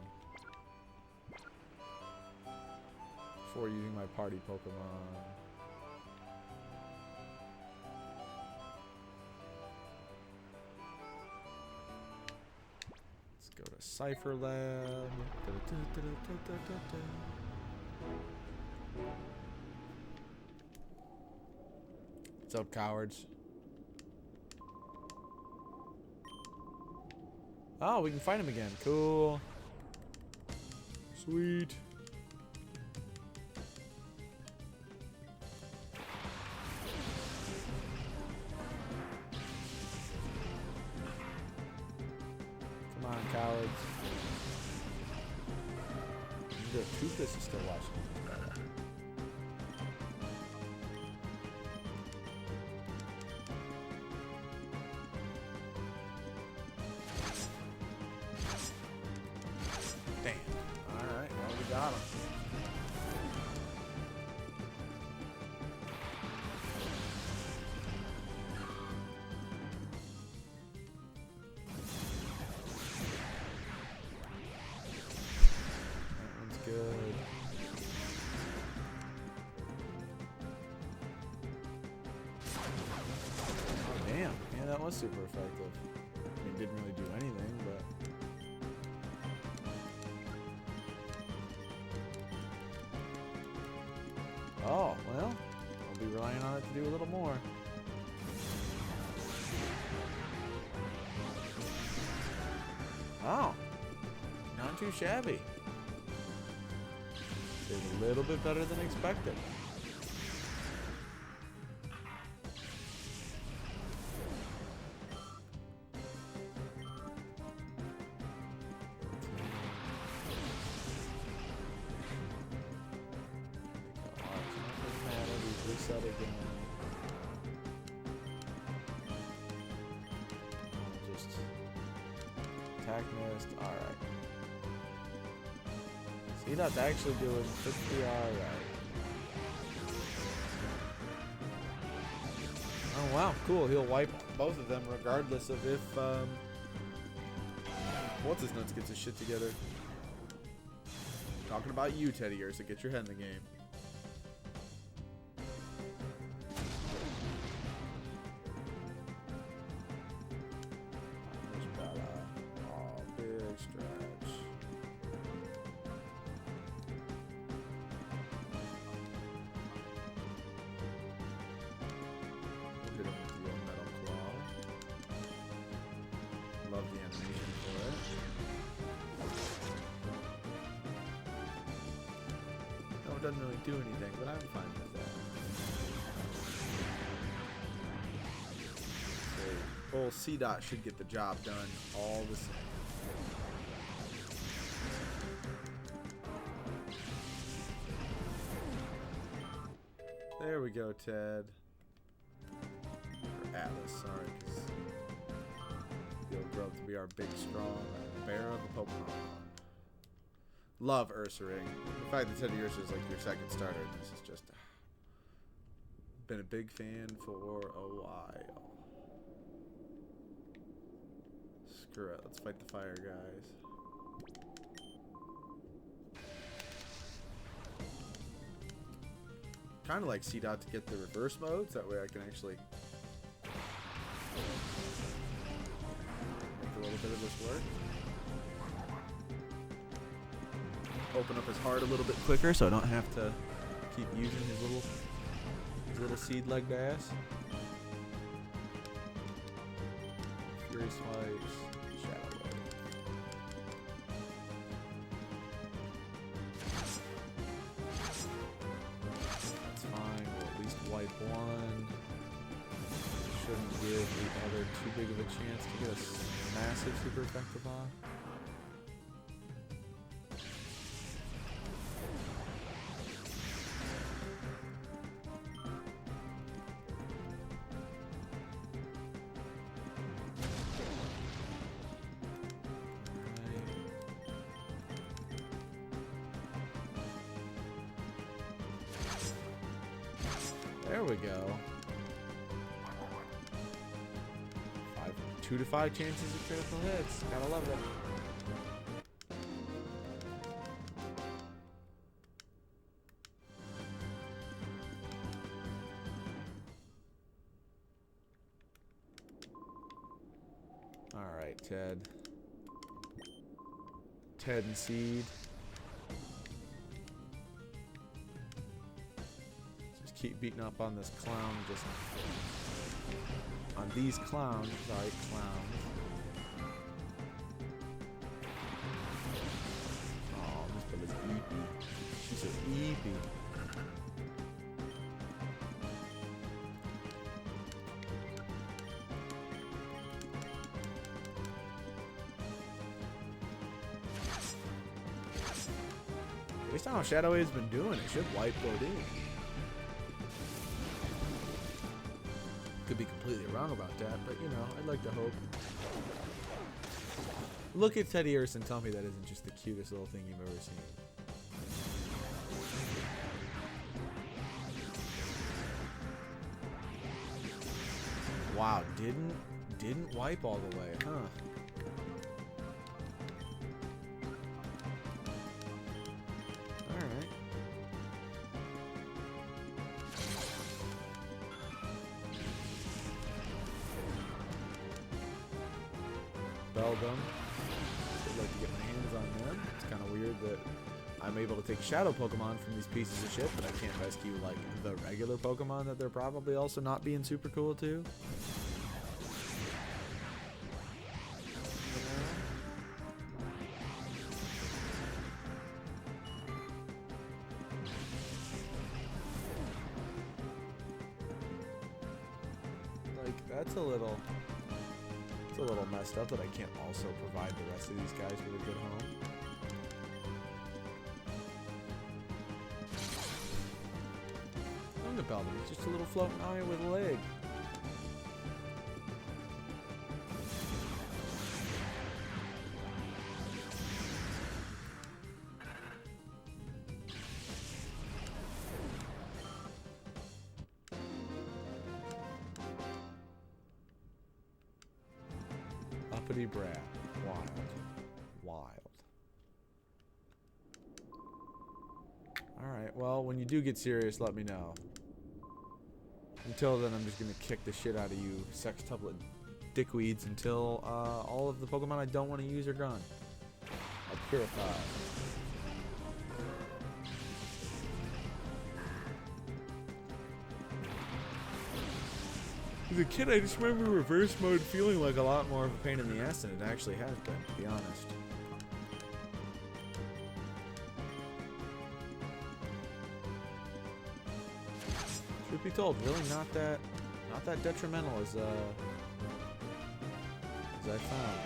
before using my party Pokemon. Let's go to Cypher Lab. What's up, cowards? Oh, we can find him again. Cool. Sweet. Come on, cowards. The Toothless is still watching. Alright, well, we got him. That one's good. Oh, damn. Yeah, that was super effective. I mean, it didn't really do anything, but... Oh, well, I'll be relying on it to do a little more. Oh, not too shabby. Did a little bit better than expected. Reset again. Just attack missed. Alright. See, that's actually doing pretty alright. Oh wow, cool. He'll wipe both of them regardless of if What's his nuts gets his shit together. Talking about you, Teddy Ursa. Get your head in the game. Oh, big stretch. We'll hit him with the old Metal Claw. Love the animation for it. No, it doesn't really do anything, but I'm fine with that. So, old C-Dot should get the job done all the same. There we go, Ted. Or Atlas, sorry, because he'll grow up to be our big, strong bear of the Pokemon. Love Ursaring. The fact that Teddy Ursa is like your second starter, and this is just been a big fan for a while. Screw it, let's fight the fire guys. Kind of like C-Dot to get the reverse modes, that way I can actually make a little bit of this work. Open up his heart a little bit quicker so I don't have to keep using his little seed-legged ass. Fury Swipes, Shadow Wave. That's fine, we'll at least wipe one. Shouldn't give the other too big of a chance to get a massive super effective off. There we go. 2 to 5 chances of critical hits. Gotta love it. Alright, Ted. Ted and Seed. Just keep beating up on this clown. Just on these clowns. Sorry, clowns. Oh, this girl is eepy. She's so eepy. Based on how Shadow Wave's been doing, it should wipe Bodine. Could be completely wrong about that, but you know, I'd like to hope. Look at Teddy Ursa and tell me that isn't just the cutest little thing you've ever seen. Wow, didn't wipe all the way, huh? Alright. Beldum. I'd like to get my hands on them. It's kind of weird that I'm able to take shadow Pokemon from these pieces of shit, but I can't rescue like the regular Pokemon that they're probably also not being super cool to. Like that's a little messed up that I can't also provide the rest of these guys with a good home. Beldum, it's just a little floating eye with a leg. Uppity Brat. Wild. Alright, well, when you do get serious, let me know. Until then, I'm just going to kick the shit out of you sextuplet dickweeds until all of the Pokemon I don't want to use are gone. I'll purify. As a kid, I just remember reverse mode feeling like a lot more of a pain in the ass than it actually has been, to be honest. Truth be told, really not that detrimental as I found.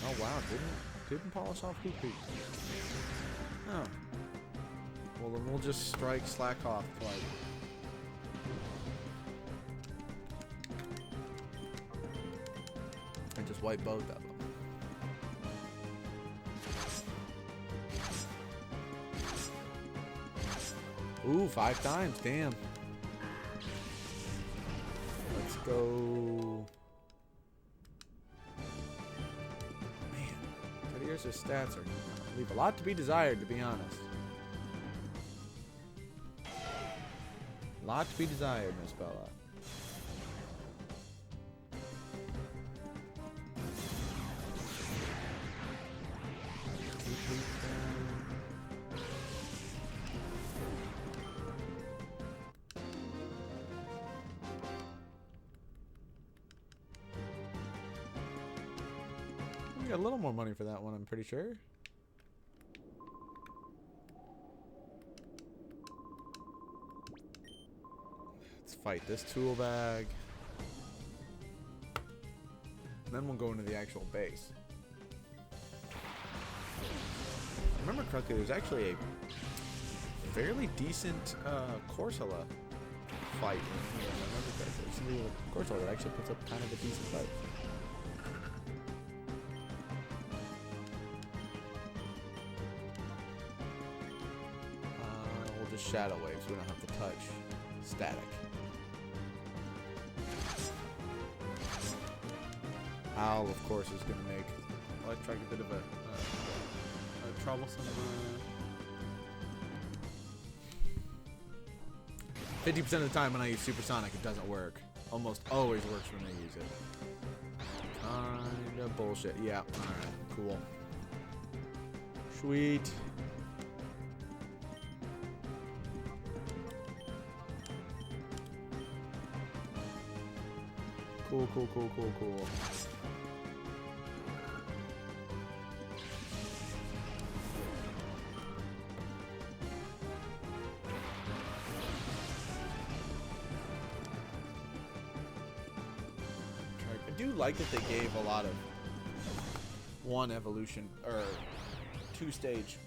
Oh wow, didn't polish off Poopy. Oh. Well then we'll just strike Slack off twice. And just wipe both of them. Ooh, 5 times, damn. Let's go. Man, Teddy Ursa's stats leave a lot to be desired, to be honest. A lot to be desired, Miss Bella. We got a little more money for that one, I'm pretty sure. Let's fight this tool bag. And then we'll go into the actual base. If I remember correctly, there's actually a fairly decent Corsola fight in here. If I remember correctly. There's somebody with a Corsola that actually puts up kind of a decent fight. Shadow Wave, so we don't have to touch static. Howl, of course, is going to make Electric a bit of a troublesome. 50% of the time when I use Supersonic, it doesn't work. Almost always works when I use it. Kinda bullshit. Yeah. Alright. Cool. Sweet. Cool. I do like that they gave a lot of one evolution or 2-stage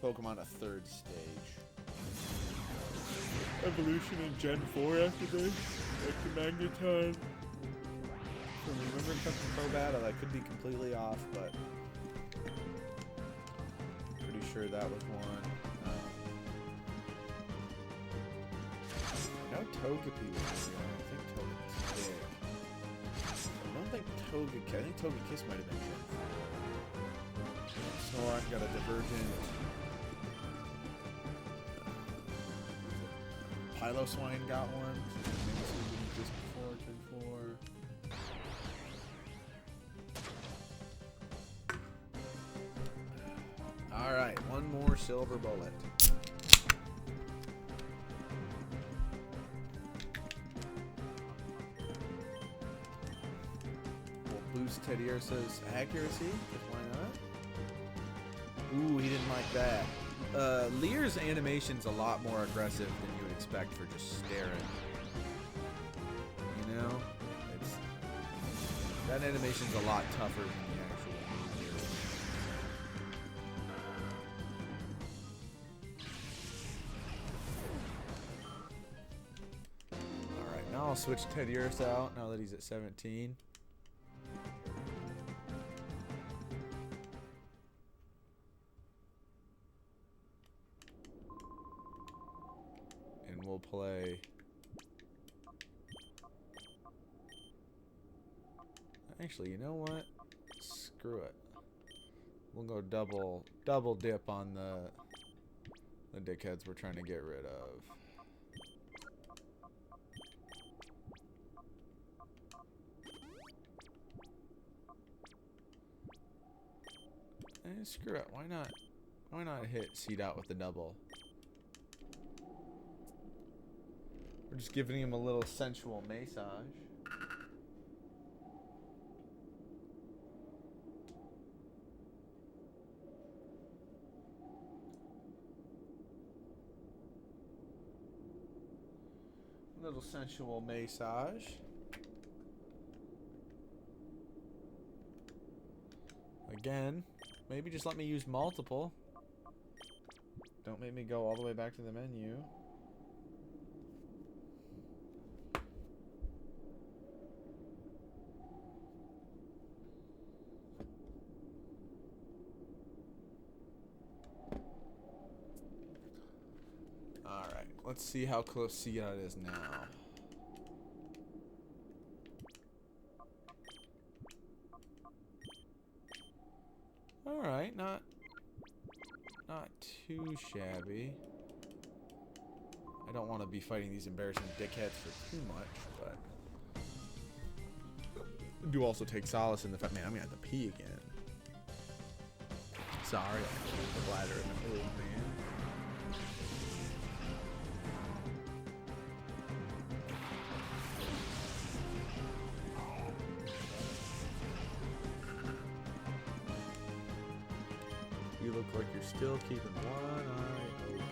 Pokemon a 3rd stage. Evolution in Gen 4 after this, like the Magneton. I remember something so bad, I could be completely off, but pretty sure that was one. I know Togepi was the one. I think Togekiss. I don't think Togekiss. I think Togekiss might have been Gen 4. Snorunt got a Divergent. Piloswine got one. Maybe somebody did this before, Gen 4. Alright, one more silver bullet. We'll boost Teddy Ursa's accuracy, because why not? Ooh, he didn't like that. Lear's animation's a lot more aggressive than you would expect for just staring. You know? That animation's a lot tougher than the actual move. Alright, now I'll switch Teddy Ursa out now that he's at 17. We'll play. Actually, you know what? Screw it. We'll go double dip on the dickheads we're trying to get rid of. Screw it. Why not? Why not hit Seed Out with the double? We're just giving him a little sensual massage. A little sensual massage. Again, maybe just let me use multiple. Don't make me go all the way back to the menu. Alright, let's see how close Seed Out is now. Alright, not too shabby. I don't want to be fighting these embarrassing dickheads for too much, but I do also take solace in the fact, man, I'm gonna have to pee again. Sorry, I keep the bladder in the old man. You look like you're still keeping one eye open.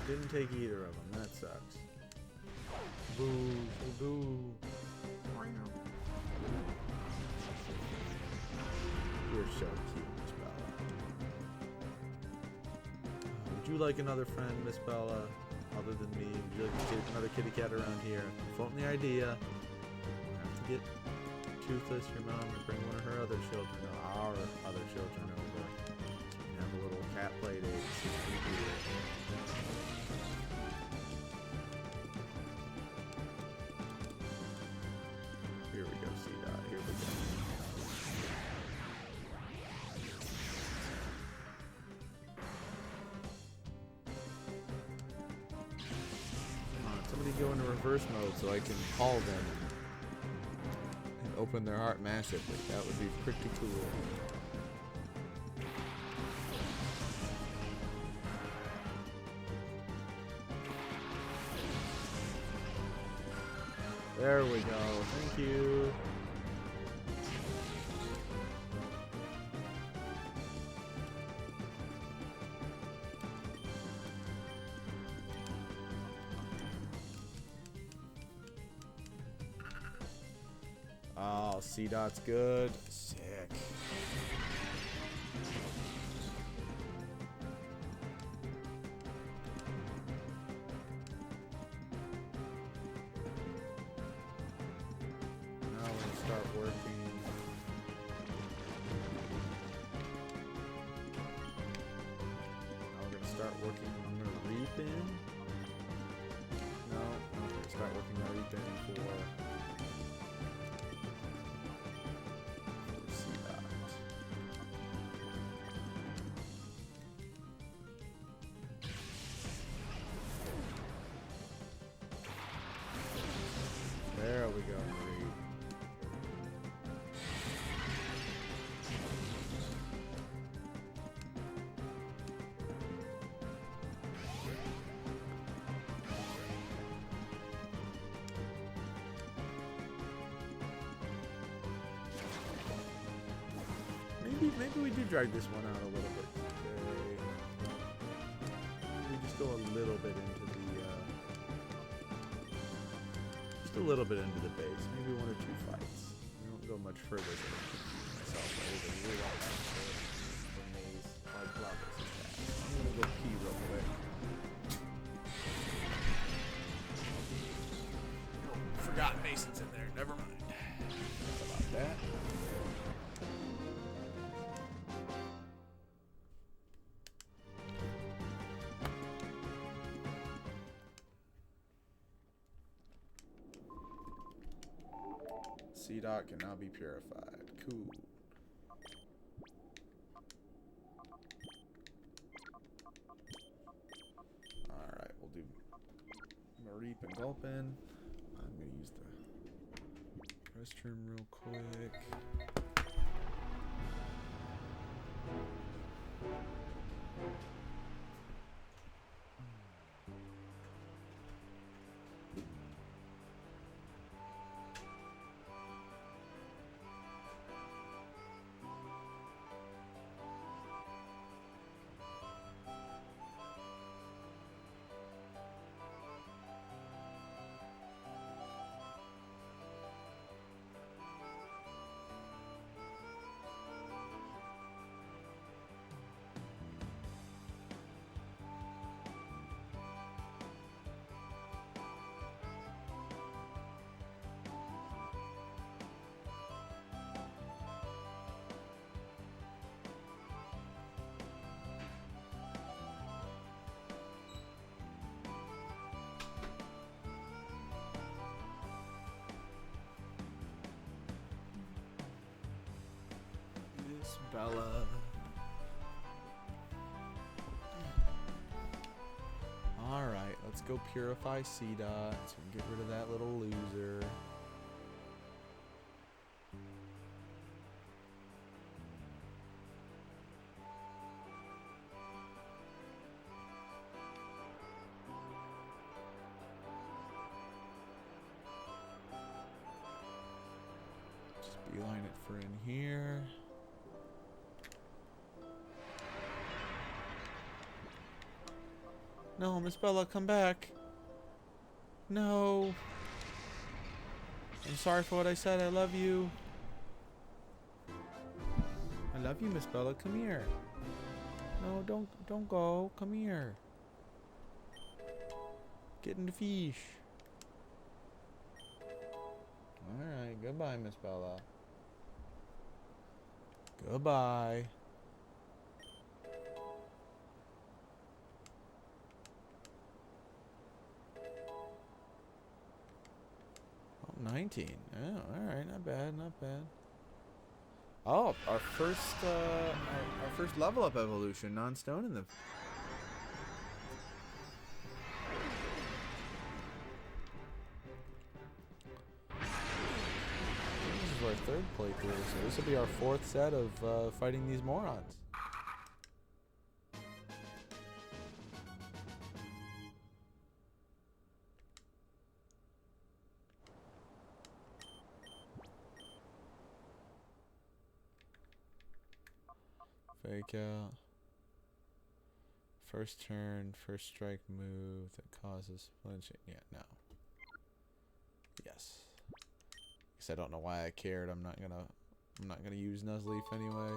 Didn't take either of them. That sucks. Boo, boo. You're so cute, Bella. Would you like another friend, Miss Bella, other than me? Would you like to get another kitty cat around here? I'm floating the idea. You have to get Toothless, your mom, to bring one of her other children, no, our other children over. And have a little cat play date. See if we can do it. Here we go, C-Dot. Here we go. Somebody go into reverse mode so I can call them and open their heart massively. That would be pretty cool. There we go. Thank you. Oh, C-Dot's good. Sick. Now we're gonna start working. Now we're gonna start working on the reap-in. No, we're gonna start working on reap-in for C-Dot. There we go, Marie. Maybe we do drag this one out a little bit today. We just go a little bit into the just a little bit into the base. Maybe one or two fights. We won't go much further than myself. I really like the maze. Like levels is that. I'm gonna go pee real quick. Forgot Mason's in there. Never mind. Forgot about that. C-Dot can now be purified. Cool. Alright, we'll do Mareep and Gulpin. I'm gonna use the restroom real quick. Bella. Alright, let's go purify C-Dot so we can get rid of that little loser. Just beeline it for in here. No, Miss Bella, come back. No. I'm sorry for what I said. I love you. I love you, Miss Bella. Come here. No, don't go. Come here. Getting the fish. Alright, goodbye, Miss Bella. Goodbye. Oh, 19. Oh, alright, not bad, not bad. Oh, our first level up evolution, non-stone in the... This is our third playthrough, so this will be our fourth set of fighting these morons. Fake out. First turn, first strike move that causes flinching. Yeah, no. Yes. Guess I don't know why I cared. I'm not gonna use Nuzleaf anyway.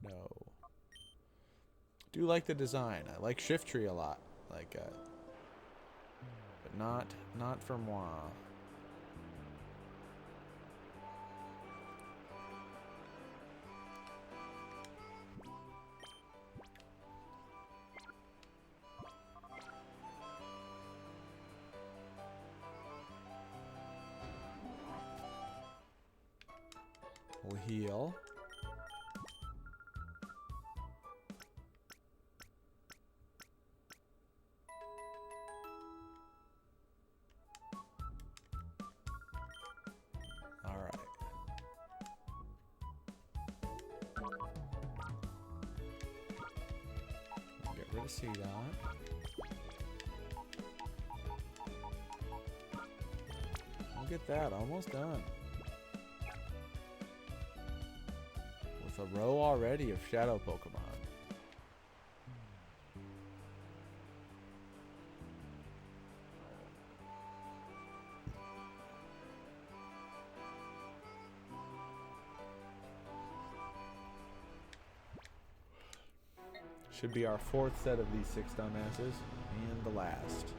No. Do like the design. I like Shift Tree a lot. Like but not for moi. We'll heal. All right. Get rid of C-Dot. We'll get that almost done. With a row already of shadow Pokemon. Should be our fourth set of these 6 dumbasses, and the last.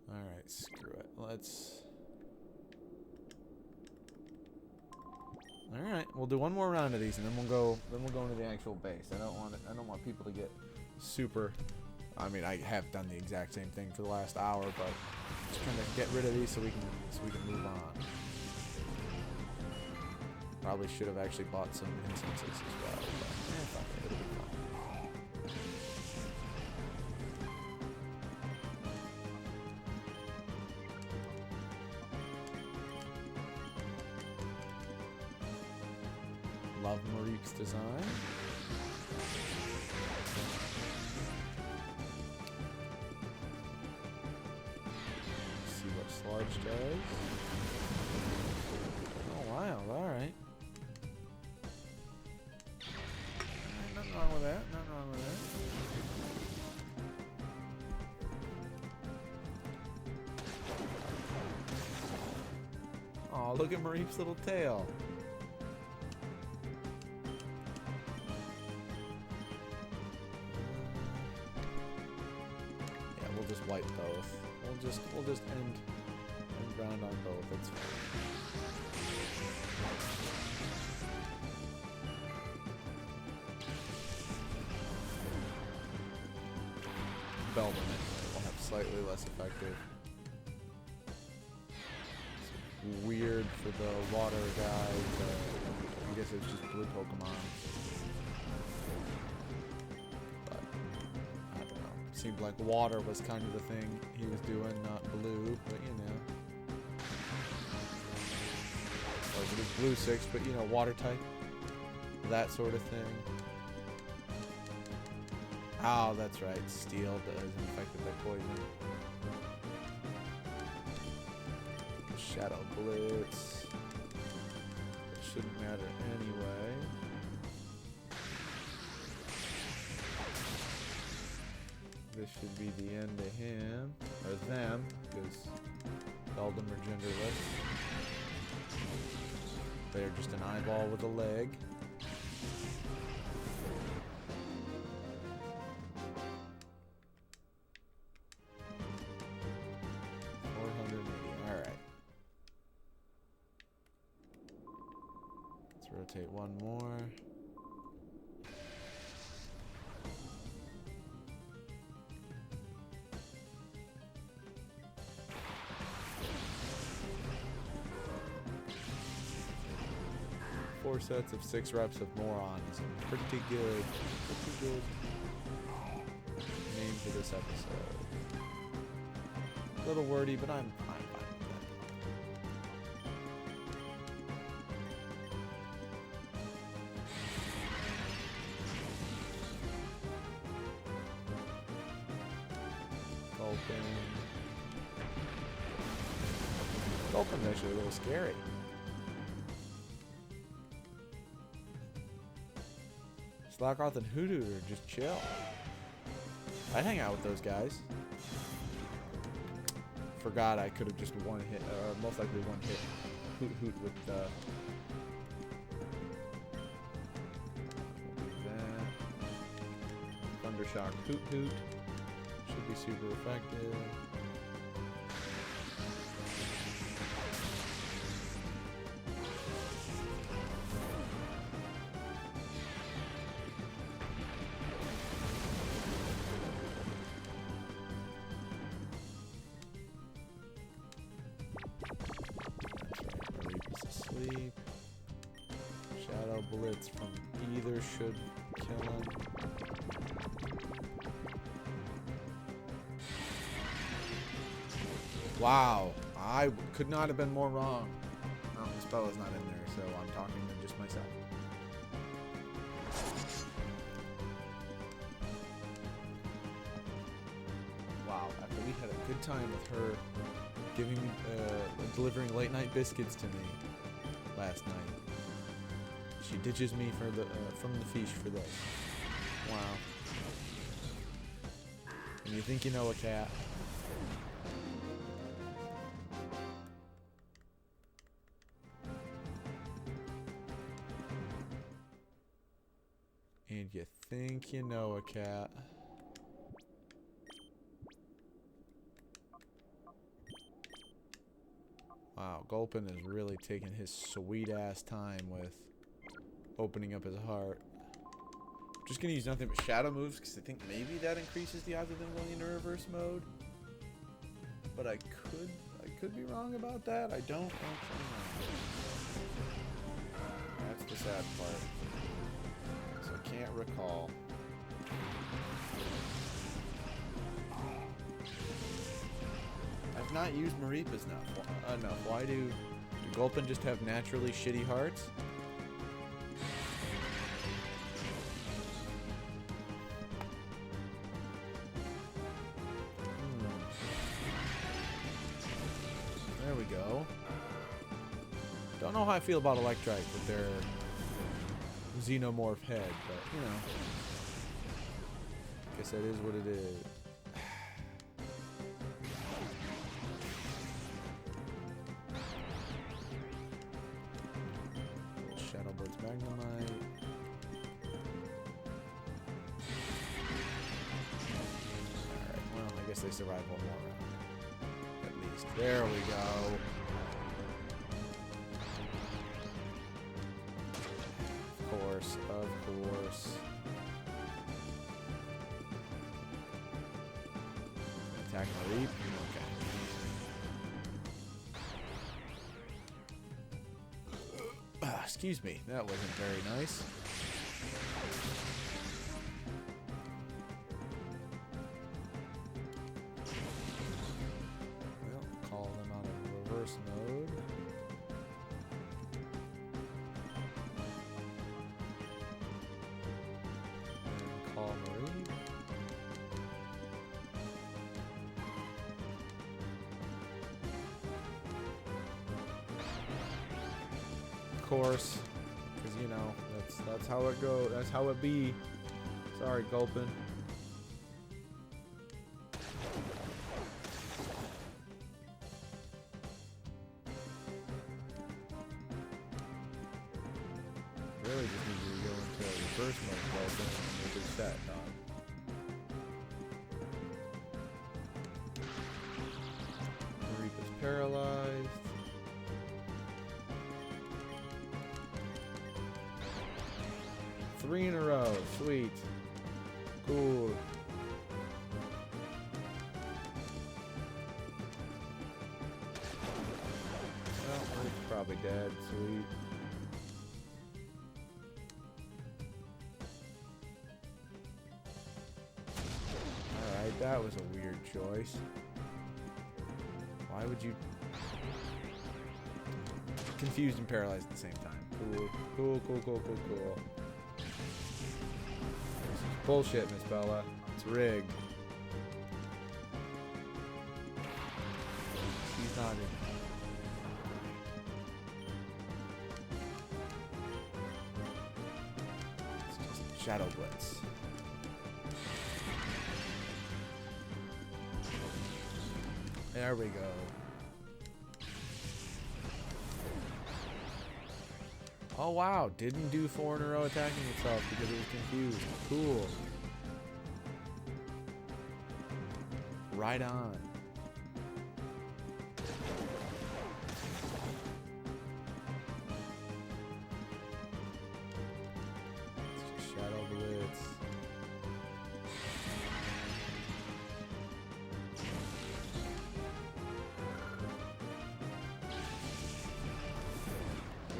Alright, screw it. Let's... Alright, we'll do one more round of these and then we'll go into the actual base. I don't want people to get super... I mean, I have done the exact same thing for the last hour, but just trying to get rid of these so we can move on. Probably should have actually bought some instances as well, but fuck it, it'll be fun. Love Marique's design. See what Sludge does. Oh wow, alright. Nothing wrong with that, nothing wrong with that. Aw, look at Marique's little tail. Wipe both. We'll just end ground on both. It's fine. Beldum will have slightly less effective. It's weird for the water guy. I guess it's just blue Pokemon. Seemed like water was kind of the thing he was doing, not blue, but you know. Or it was blue 6, but you know, water type. That sort of thing. Oh, that's right. Steel does infected by poison. Shadow Blitz. It shouldn't matter anyway. This should be the end of him, or them, because Beldum are genderless. they're just an eyeball with a leg. Alright. Let's rotate one more. Four sets of 6 reps of Morons. Pretty good. Pretty good name for this episode. A little wordy, but I'm fine with that. Gulpin's actually a little scary. Slackoth and Hoodoo are just chill. I'd hang out with those guys. Forgot I could have just one hit, or most likely one hit Hoot with the. That. Thundershock Hoot. Should be super effective. Asleep. Shadow Blitz from either should kill him. Wow, I could not have been more wrong. Oh, the spell is not in there, so I'm talking to just myself. Wow, after we had a good time with her delivering late night biscuits to me last night, she ditches me for the from the fish for this. Wow. And you think you know a cat? And you think you know a cat? Wow, Gulpin is really taking his sweet ass time with opening up his heart. Just gonna use nothing but shadow moves because I think maybe that increases the odds of them going into reverse mode. But I could be wrong about that. I don't actually know. That's the sad part. So I can't recall. I've not used Maripas enough. Why do Gulpin just have naturally shitty hearts? There we go. Don't know how I feel about Electrike with their Xenomorph head, but you know. Guess that is what it is. They survive one more round. At least. There we go. Of course. Attack Mareep. Okay. Excuse me. That wasn't very nice. Mode. And call Marie. Of course, because you know that's how it goes. That's how it be. Sorry, Gulpin. reverse mode closed and we're set, dog. Reaper's paralyzed. Three in a row. Sweet. Cool. Well, Earth's probably dead. Sweet. Alright, that was a weird choice. Why would you... Confused and paralyzed at the same time. Cool. Cool, cool, cool, cool, cool. This is bullshit, Miss Bella. It's rigged. She's not in. It's just Shadow Blitz. There we go. Oh wow, didn't do 4 in a row attacking itself because it was confused. Cool. Right on. It's just Shadow Blitz.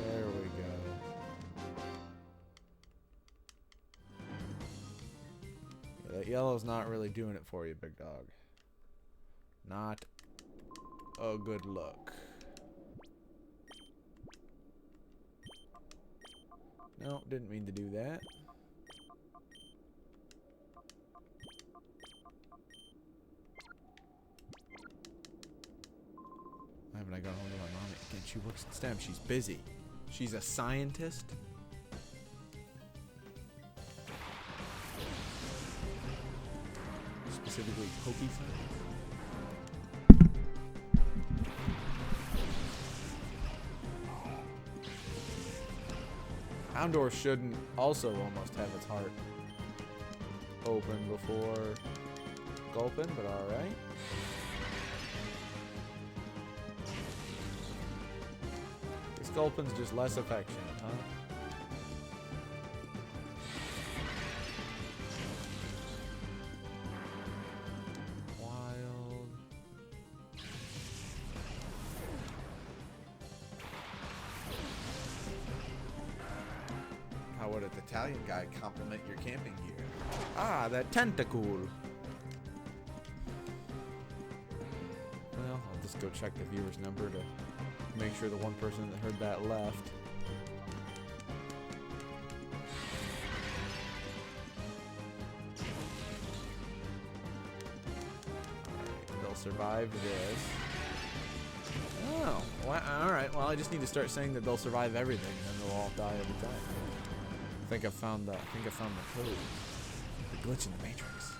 There we go. Yeah, that yellow's not really doing it for you, big dog. Not a good look. No, didn't mean to do that. Why haven't I gone home to my mom again? She works in STEM. She's busy. She's a scientist. Specifically, Pokey science. Houndor shouldn't also almost have its heart open before gulping, but alright. This gulping's just less affectionate, huh? Wild. How would an Italian guy compliment your camping gear? Ah, that tentacle. Well, I'll just go check the viewer's number to make sure the one person that heard that left. Alright, they'll survive this. Oh, well, alright. Well, I just need to start saying that they'll survive everything, and then they'll all die every time. I think I found the code. The glitch in the Matrix.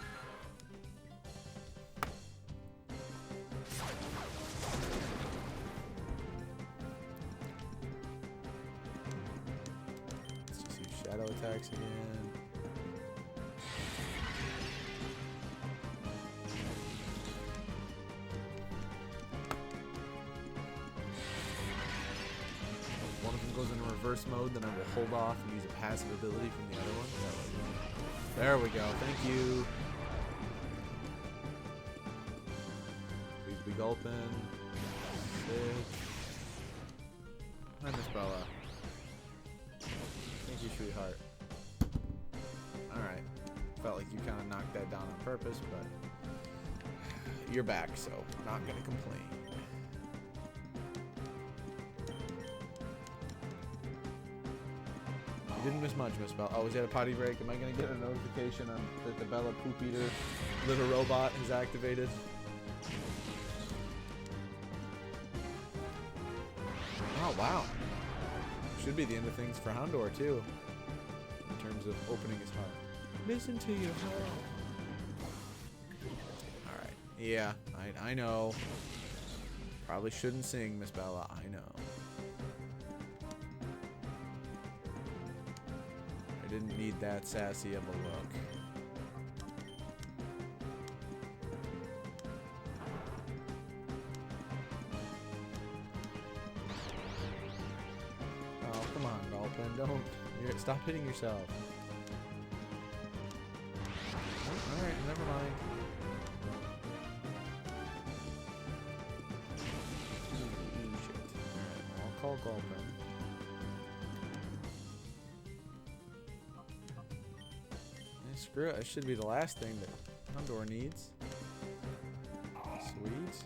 Let's just use shadow attacks again. One of them goes into reverse mode, then I will hold off and use a passive ability from the other one. There we go. Thank you. Please be gulping. Hi, Miss Bella. Thank you, sweetheart. Alright. Felt like you kind of knocked that down on purpose, but you're back, so not gonna complain. You didn't miss much, Miss Bella. Oh, was that a potty break? Am I going to get a notification that the Bella Poop Eater little robot is activated? Oh, wow. Should be the end of things for Houndor, too. In terms of opening his heart. Listen to your heart. Alright. Yeah, I know. Probably shouldn't sing, Miss Bella. I know. I didn't need that sassy of a look. Oh, come on, Gulpin. Don't. Stop hitting yourself. Oh, alright, never mind. Shit. Alright, I'll call Gulpin. Screw it, that should be the last thing that Condor needs. Sweet.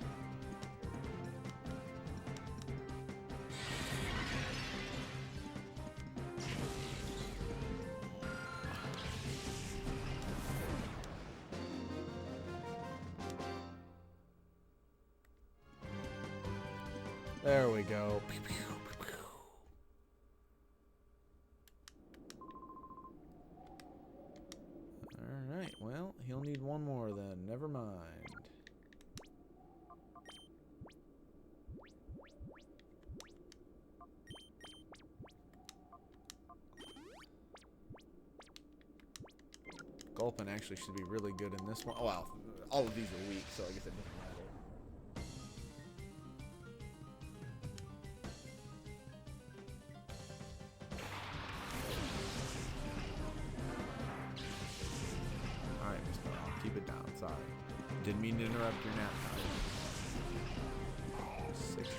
There we go. Pew, pew, pew, pew. Alright, well, he'll need one more then. Never mind. Gulpin actually should be really good in this one. Oh, well, all of these are weak, so I guess it doesn't matter. Alright, Miss Bell, I'll keep it down. Sorry. Didn't mean to interrupt your nap time. 60.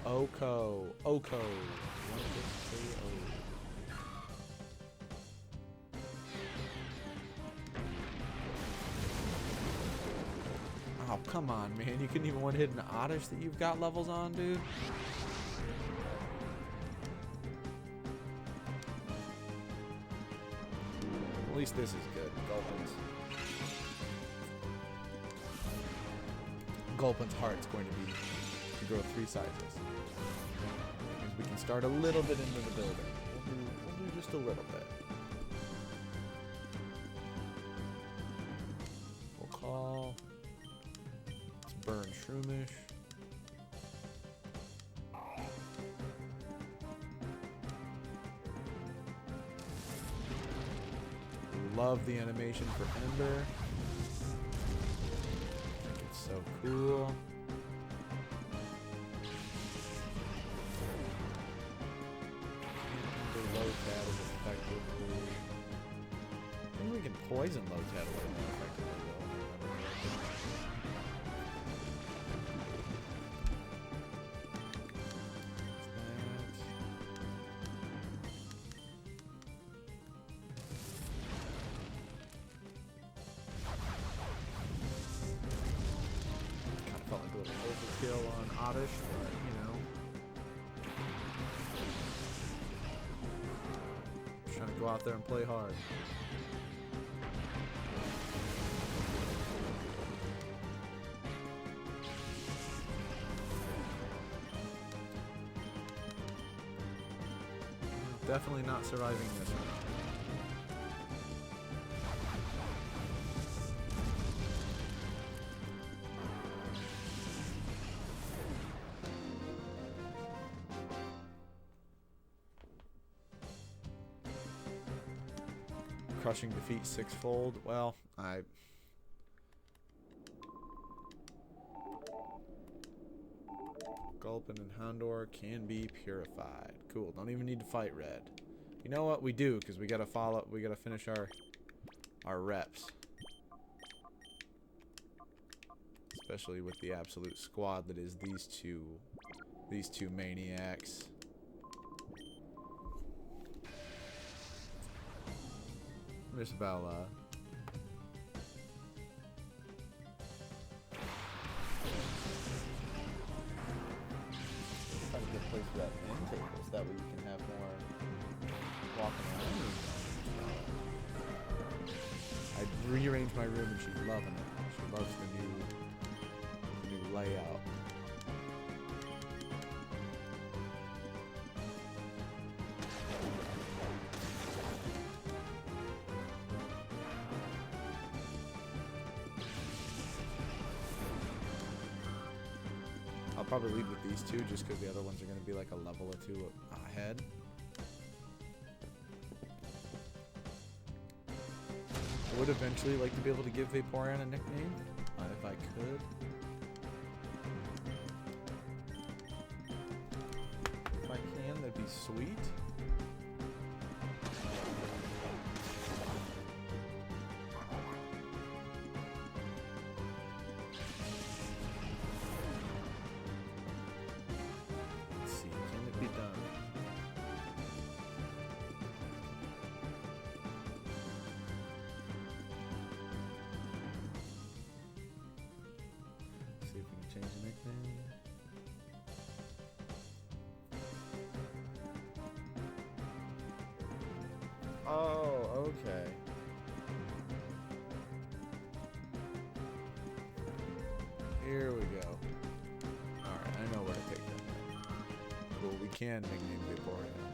Oko. Oh, come on, man. You couldn't even one-hit an Oddish that you've got levels on, dude? At least this is good. Gulpin's heart's going to grow 3 sizes. We can start a little bit into the building. We'll do just a little bit. We'll call. Let's burn Shroomish. Love the animation for Ember. I think it's so cool. I think we can poison Lotad a little more effectively, kind of felt like a little overkill on Oddish, but you know. Trying to go out there and play hard. Definitely not surviving this one. Crushing defeat 6-fold. Well, Gulpin and Houndor can be purified. Cool. Don't even need to fight Red. You know what? We do, because we gotta finish our reps. Especially with the absolute squad that is these two maniacs. Miss Vala. Find a good place for that end table so that way you can have more walking around. I rearranged my room and she's loving it. She loves the new layout. probably lead with these two just because the other ones are going to be like a level or two ahead. I would eventually like to be able to give Vaporeon a nickname, if I could. If I can, that'd be sweet. Let's see, can it be done? See if we can change the nickname. Oh, okay. Here we go. Alright, I know where to take them. Cool, we can nickname Vaporeon.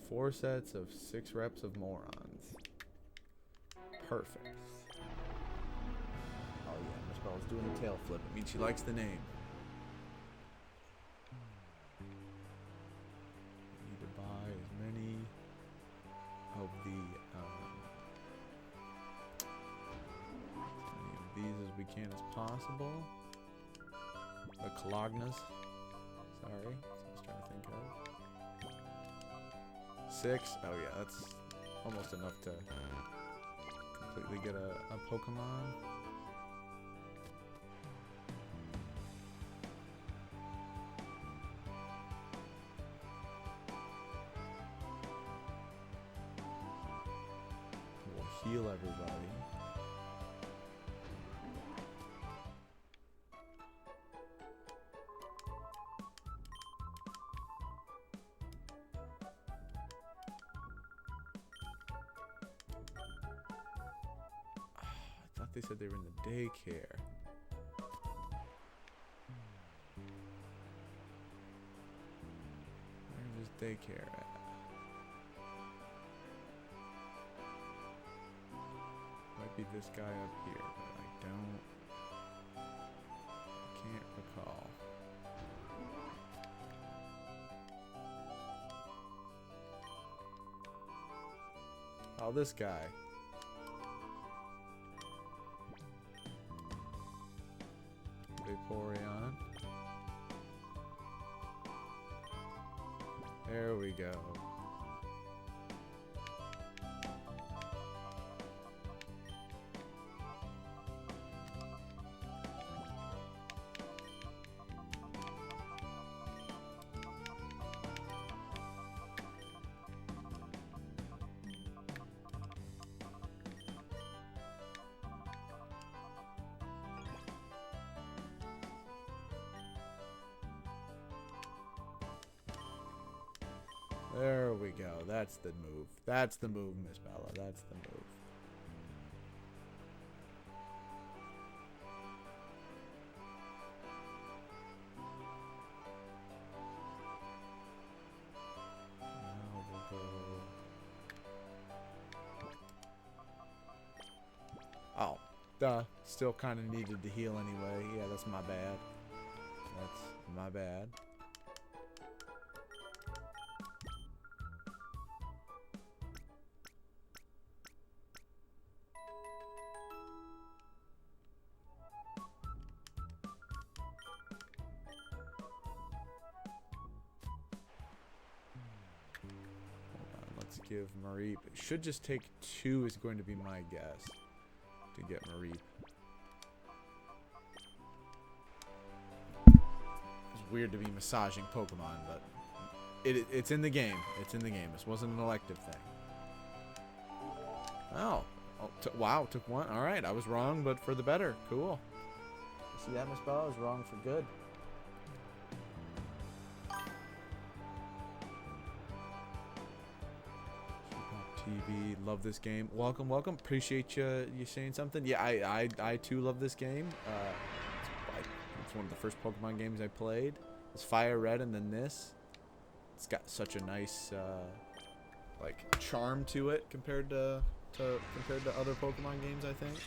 Four sets of 6 reps of Morons. Perfect. Oh yeah, Miss Bella's doing the tail flip. It means she likes the name. We need to buy as many of these as we can as possible. The Calognas. Sorry, that's what I was trying to think of. 6. Oh yeah, that's almost enough to completely get a Pokemon. We'll heal everybody. They said they were in the daycare. Where is daycare at? Might be this guy up here, but I can't recall. Oh, this guy. Vaporeon. There we go. There we go. That's the move. That's the move, Miss Bella. That's the move. Now we'll go. Oh, duh. Still kind of needed to heal anyway. Yeah, that's my bad. That's my bad. Give Mareep. It should just take 2 is going to be my guess to get Mareep. It's weird to be massaging Pokemon, but it's in the game. It's in the game. This wasn't an elective thing. Oh. Wow, took 1. Alright, I was wrong, but for the better. Cool. See that, Miss Bella? I was wrong for good. TV, love this game. Welcome, welcome. Appreciate you saying something. Yeah, I too love this game. It's one of the first Pokemon games I played. It's Fire Red and then this. It's got such a nice, like charm to it compared to other Pokemon games, I think.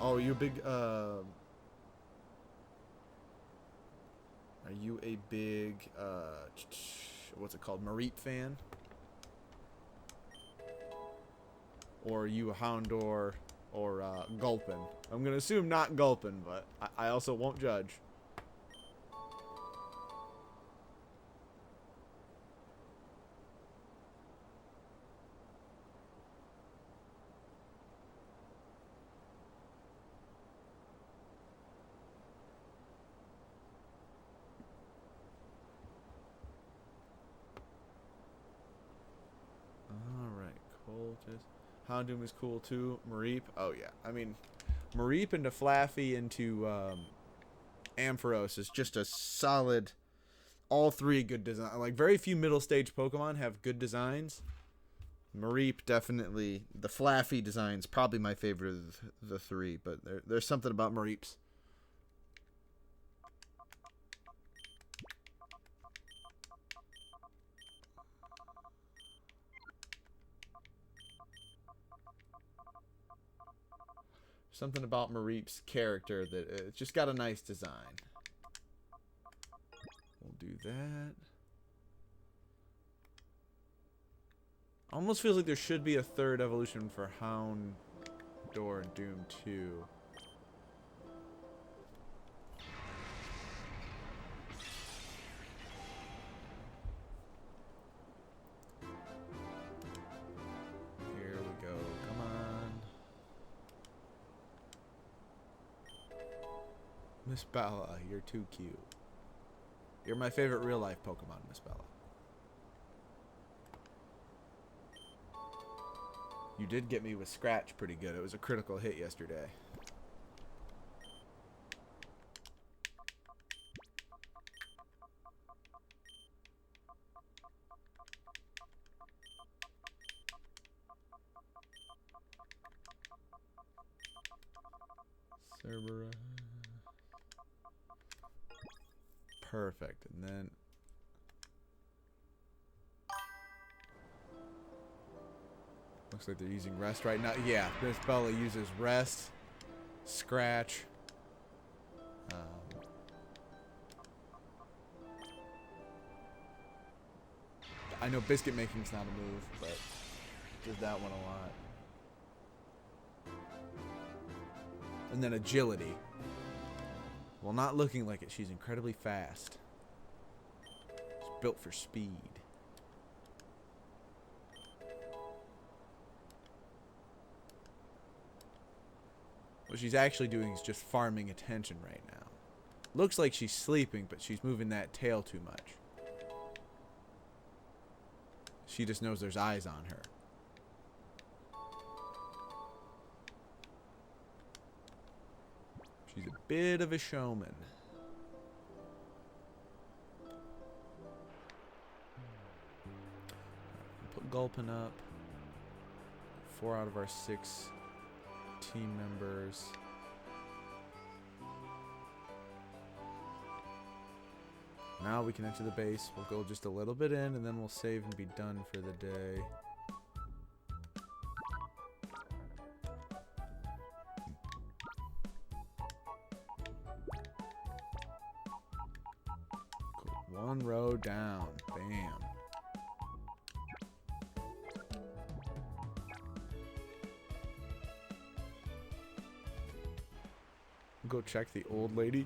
Oh, you a big are you a big what's it called, Mareep fan? Or are you a Houndour or Gulpin? I'm gonna assume not Gulpin, but I also won't judge. Alright, Colchis. Houndoom is cool too. Mareep. Oh yeah. I mean, Mareep into Flaffy into Ampharos is just a solid. All three good design. Like, very few middle stage Pokemon have good designs. Mareep definitely. The Flaffy design's probably my favorite of the three, but there's something about Mareeps. Something about Mareep's character that it's just got a nice design. We'll do that. Almost feels like there should be a third evolution for Houndour and Doom 2. Here we go. Come on. Miss Bella, you're too cute. You're my favorite real-life Pokemon, Miss Bella. You did get me with Scratch pretty good. It was a critical hit yesterday. Cerberus. Perfect. And then looks like they're using Rest right now. Yeah, Miss Bella uses Rest, Scratch. I know Biscuit Making's not a move, but does that one a lot. And then Agility. While not looking like it, she's incredibly fast. It's built for speed. What she's actually doing is just farming attention right now. Looks like she's sleeping, but she's moving that tail too much. She just knows there's eyes on her. She's a bit of a showman. Put Gulpin up. 4 out of our 6 team members. Now we can enter the base. We'll go just a little bit in, and then we'll save and be done for the day. Cool. 1 row down. Bam. Go check the old lady.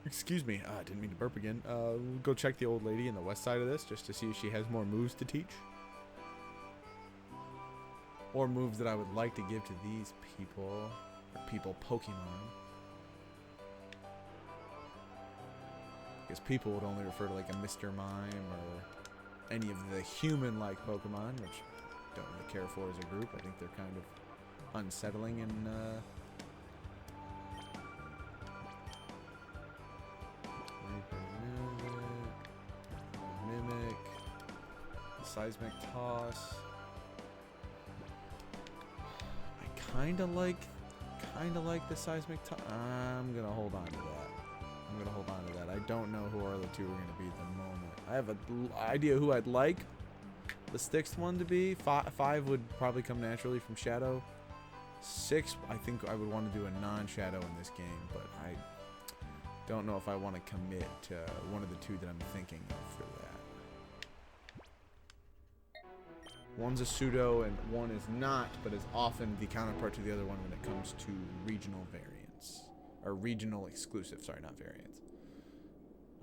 Excuse me, I didn't mean to burp again. We'll go check the old lady in the west side of this just to see if she has more moves to teach. Or moves that I would like to give to these people. Or people Pokemon. Because people would only refer to like a Mr. Mime or any of the human-like Pokemon, which I don't really care for as a group. I think they're kind of unsettling and Mimic, Seismic Toss. I kind of like kind of like the seismic. I'm gonna hold on to that. I don't know who our other two are gonna be at the moment. I have an idea who I'd like the sixth one to be. Five would probably come naturally from Shadow. 6, I think I would want to do a non-Shadow in this game, but I don't know if I want to commit to one of the two that I'm thinking of for that. One's a pseudo and one is not, but is often the counterpart to the other one when it comes to regional variants. Or regional exclusive, sorry, not variants.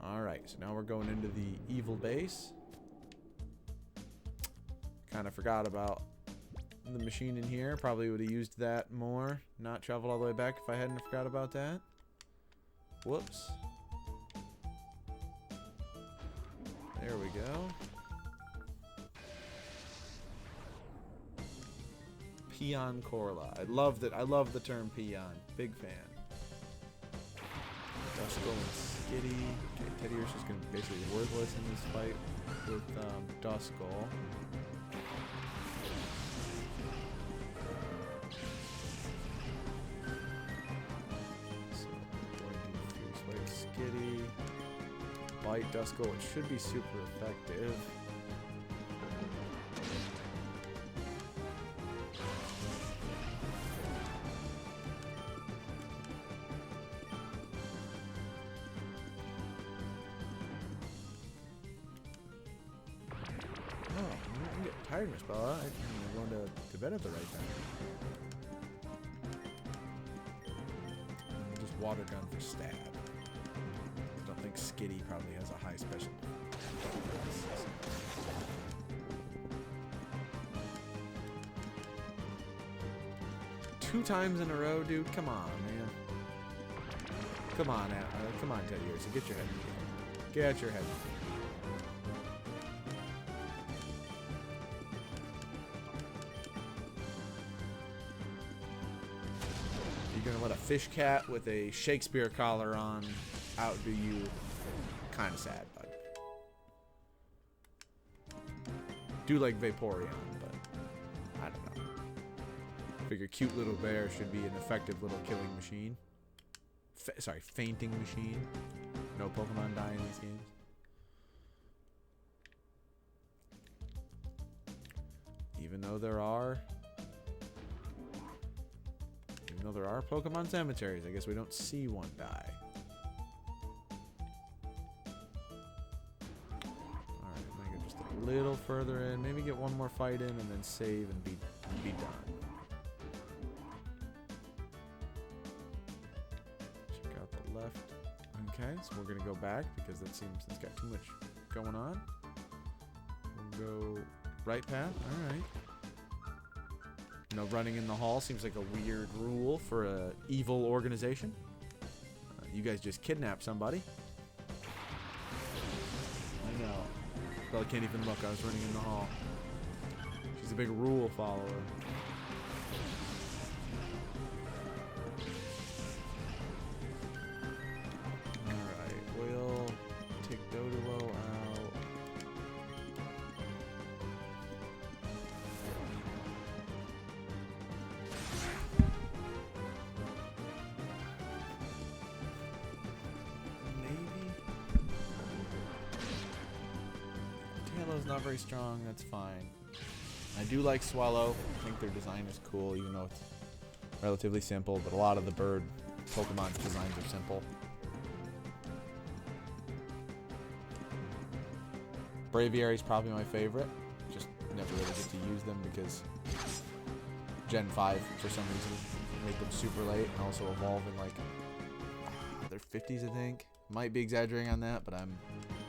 Alright, so now we're going into the evil base. Kind of forgot about the machine in here. Probably would have used that more. Not traveled all the way back if I hadn't forgot about that. Whoops. There we go. Peon Corla. I love that. I love the term peon. Big fan. Duskull and Skitty. Okay, Teddy Ursa's is going to be basically worthless in this fight with Duskull. So, going to Fierce Wave Skitty. Bite Duskull, it should be super effective. Tired, Miss Bella. I'm going to bed at the right time. Just water gun for stab. I don't think Skitty probably has a high special. 2 times in a row, dude. Come on, man. Come on, come on, Teddy Ursa. Get your head in the game. Get your head in the game. You're gonna let a fish cat with a Shakespeare collar on outdo you. Kind of sad, bud. Do like Vaporeon, but I don't know. Figure cute little bear should be an effective little killing machine. Sorry, fainting machine. No Pokemon die in these games. Even though there are Pokemon cemeteries, I guess we don't see one die. Alright, I'm gonna go just a little further in, maybe get one more fight in and then save and be done. Check out the left. Okay, so we're gonna go back because that seems it's got too much going on. We'll go right path, alright. You know, running in the hall seems like a weird rule for a evil organization. You guys just kidnapped somebody. I know. Probably can't even look. I was running in the hall. She's a big rule follower. Alright, we'll take Doduo out. Not very strong, that's fine. I do like Swallow. I think their design is cool, even though it's relatively simple, but a lot of the bird Pokemon designs are simple. Braviary's probably my favorite. Just never really get to use them because Gen 5, for some reason, made them super late and also evolve in like their 50s, I think. Might be exaggerating on that, but I'm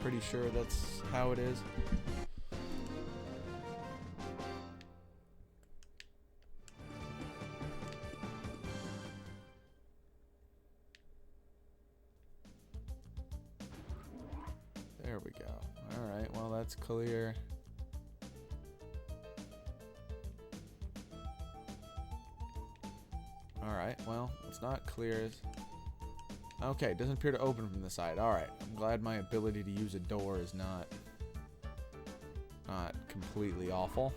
pretty sure that's how it is. There we go. Alright, well that's clear. Alright, well, it's not clear. Okay, it doesn't appear to open from the side. Alright, I'm glad my ability to use a door is not completely awful.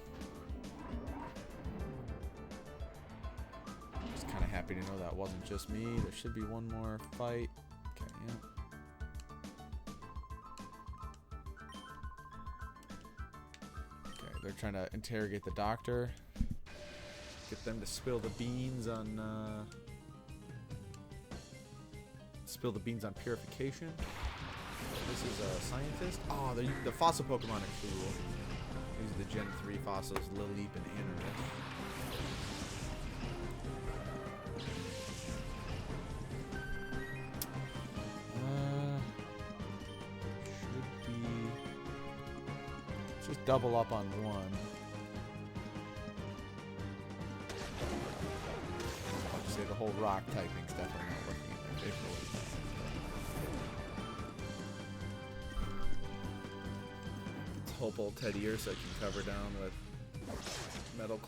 Just kind of happy happy to know that wasn't just me. There should be one more fight. Okay, yeah. Okay, they're trying to interrogate the doctor. Get them to spill the beans on purification. This is a scientist. Oh, the fossil Pokemon are cool. These are the Gen 3 fossils, Lilip and Anorith. Should be... Let's just double up on one. I'll just say the whole rock typing's definitely not working in their favor. Hope old Teddy Ursa can cover down with metal.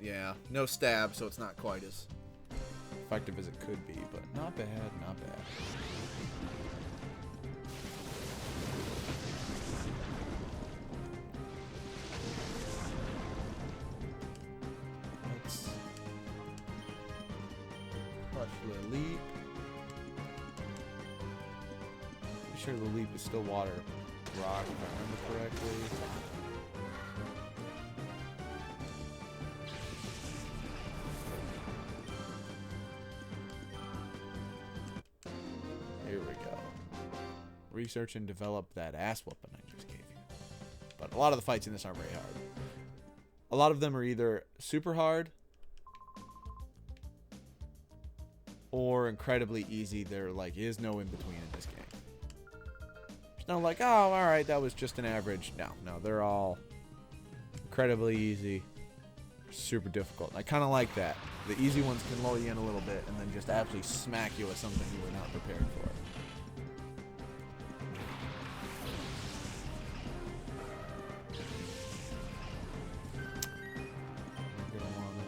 Yeah, no stab, so it's not quite as effective as it could be, but not bad, not bad. Let's crush Lilip. Pretty sure Lilip is still water rock, if I remember correctly. Here we go. Research and develop that ass whooping I just gave you. But a lot of the fights in this aren't very hard. A lot of them are either super hard or incredibly easy. There like is no in between in this game. No, like, oh, all right, that was just an average. No, they're all incredibly easy, super difficult. I kind of like that. The easy ones can lull you in a little bit and then just absolutely smack you with something you were not prepared for. You're gonna wanna...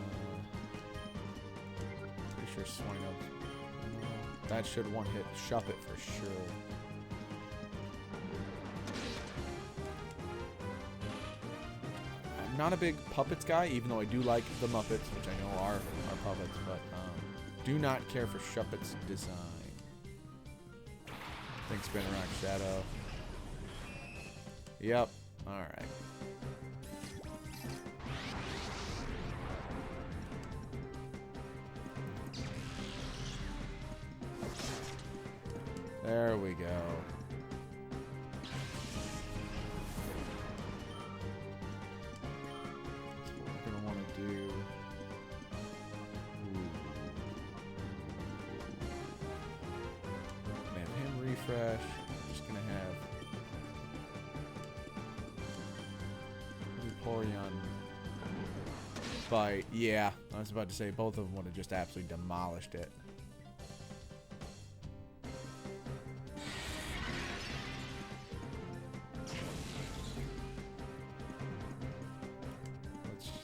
Pretty sure swing up. That should one hit shove it for sure. Not a big puppets guy, even though I do like the Muppets, which I know are puppets, but do not care for Shuppet's design. Think Spinner Rock Shadow. Yep. Alright. There we go. Refresh. Just gonna have Vaporeon bite. Yeah, I was about to say both of them would have just absolutely demolished it.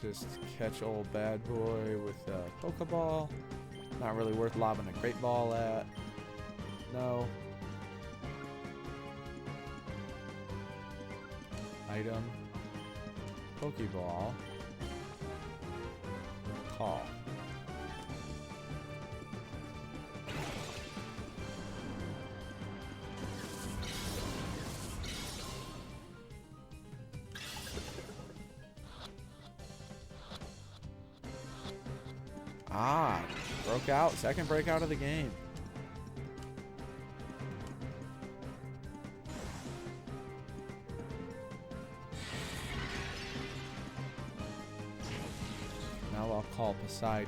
Let's just catch old bad boy with a Pokeball. Not really worth lobbing a Great Ball at. No. Item, Pokeball, call. Ah, broke out. Second breakout of the game. Now I'll call Poseidon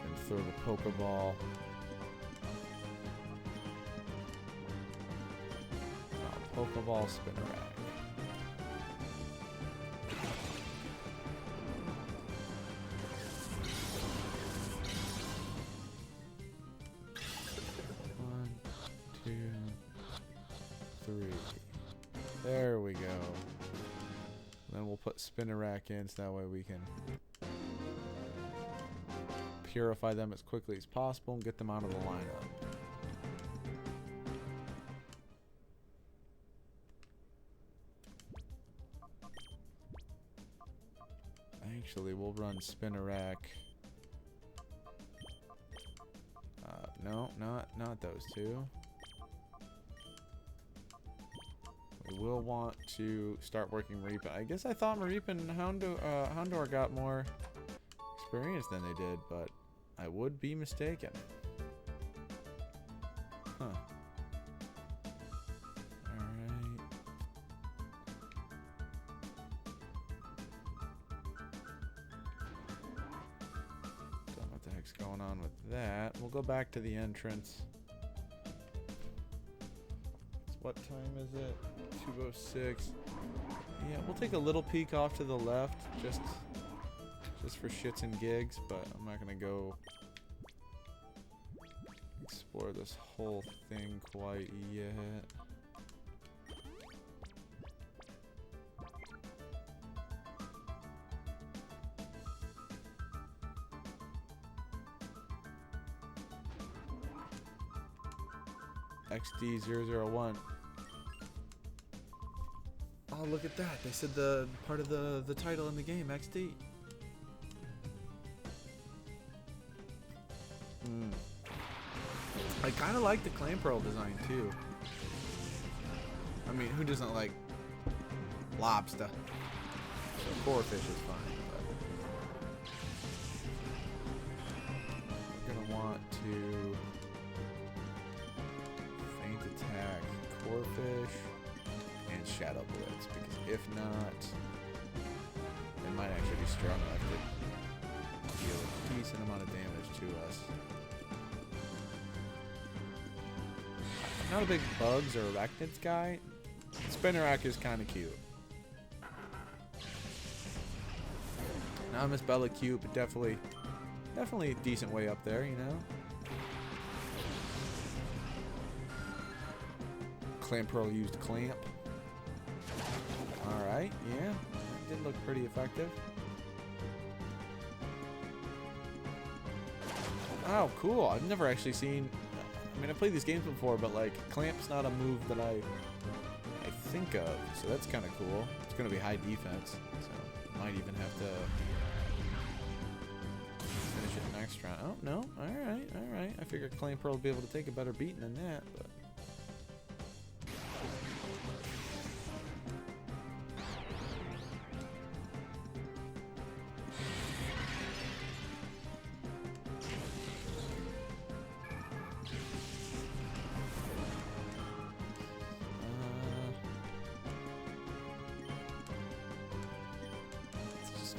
and throw the Pokeball. Now Pokeball Spinnerack. One, two, three. There we go. Then we'll put Spinnerack in so that way we can purify them as quickly as possible and get them out of the lineup. Actually, we'll run Spinnerack no, not those two. We will want to start working Mareep. I guess I thought Mareep and Houndour got more experience than they did, but I would be mistaken. Huh. Alright. Don't know what the heck's going on with that. We'll go back to the entrance. What time is it? 2:06. Yeah, we'll take a little peek off to the left, just for shits and gigs, but I'm not gonna go explore this whole thing quite yet. XD001. Oh, look at that. They said the part of the title in the game, XD. I kind of like the clam pearl design, too. I mean, who doesn't like lobster? So core fish is fine, but we're gonna want to feint attack core fish and shadow blitz, because if not, they might actually be strong enough to deal a decent amount of damage to us. I'm not a big bugs or arachnids guy. Spinnerack is kind of cute. Not Miss Bella cute, but definitely a decent way up there, you know. Clamp Pearl used clamp. All right, yeah, that did look pretty effective. Oh, cool! I've never actually seen. I mean, I've played these games before, but like clamp's not a move that I think of, so that's kind of cool. It's gonna be high defense, so might even have to finish it next round. Oh no! All right. I figured Clamp Pearl would be able to take a better beating than that, but.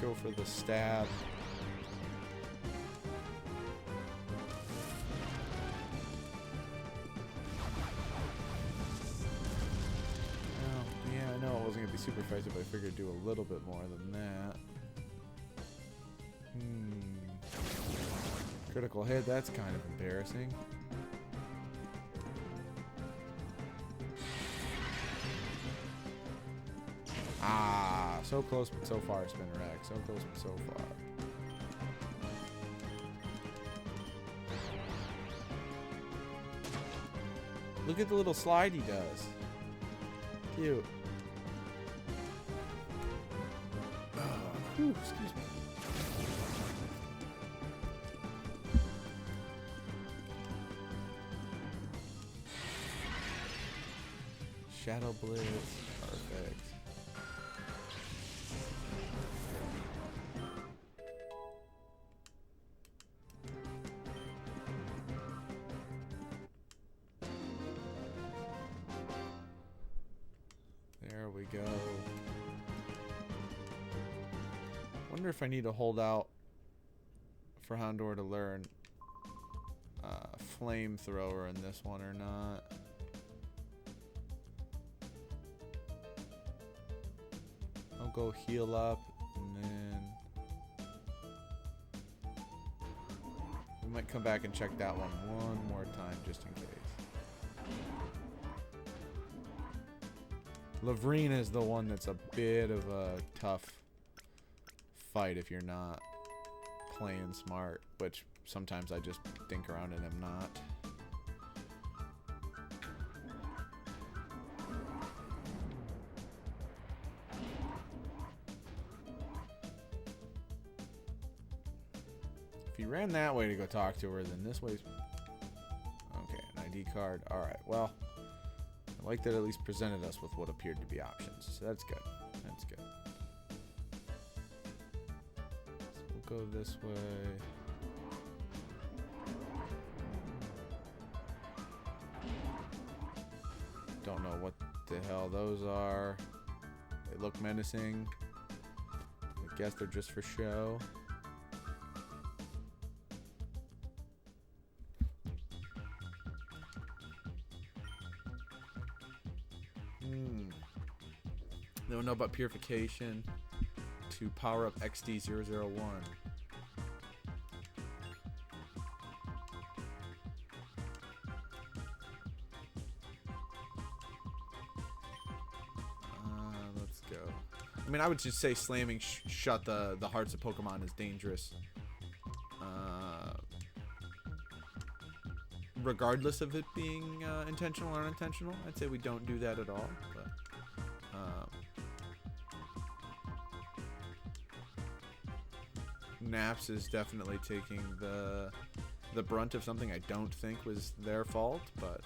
Go for the stab. Oh, yeah, I know it wasn't going to be super effective, but I figured do a little bit more than that. Critical hit, that's kind of embarrassing. Ah, so close but so far, Spinnerack. So close but so far. Look at the little slide he does. Cute. Whew, excuse me. Shadow Blitz. Perfect. There we go. Wonder if I need to hold out for Houndour to learn flamethrower in this one or not. I'll go heal up and then we might come back and check that one more time just in case. Lavrina is the one that's a bit of a tough fight if you're not playing smart, which sometimes I just dink around and am not. If you ran that way to go talk to her, then this way's key card. Alright, well, I like that it at least presented us with what appeared to be options. So that's good. That's good. So we'll go this way. Don't know what the hell those are. They look menacing. I guess they're just for show. They don't know about purification to power up XD001. Let's go. I mean, I would just say slamming shut the hearts of Pokemon is dangerous. Regardless of it being intentional or unintentional, I'd say we don't do that at all. But Naps is definitely taking the brunt of something I don't think was their fault, but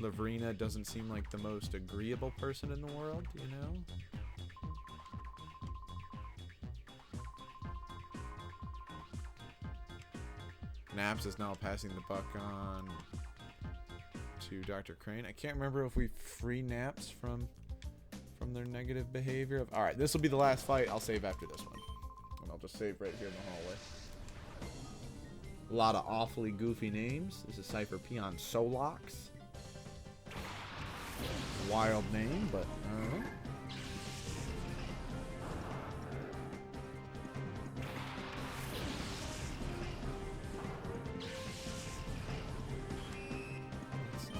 Lavrina doesn't seem like the most agreeable person in the world, you know? Naps is now passing the buck on to Dr. Crane. I can't remember if we free Naps from their negative behavior. Alright, this will be the last fight. I'll save after this one. And I'll just save right here in the hallway. A lot of awfully goofy names. This is Cypher Peon Solox. Wild name, but let's do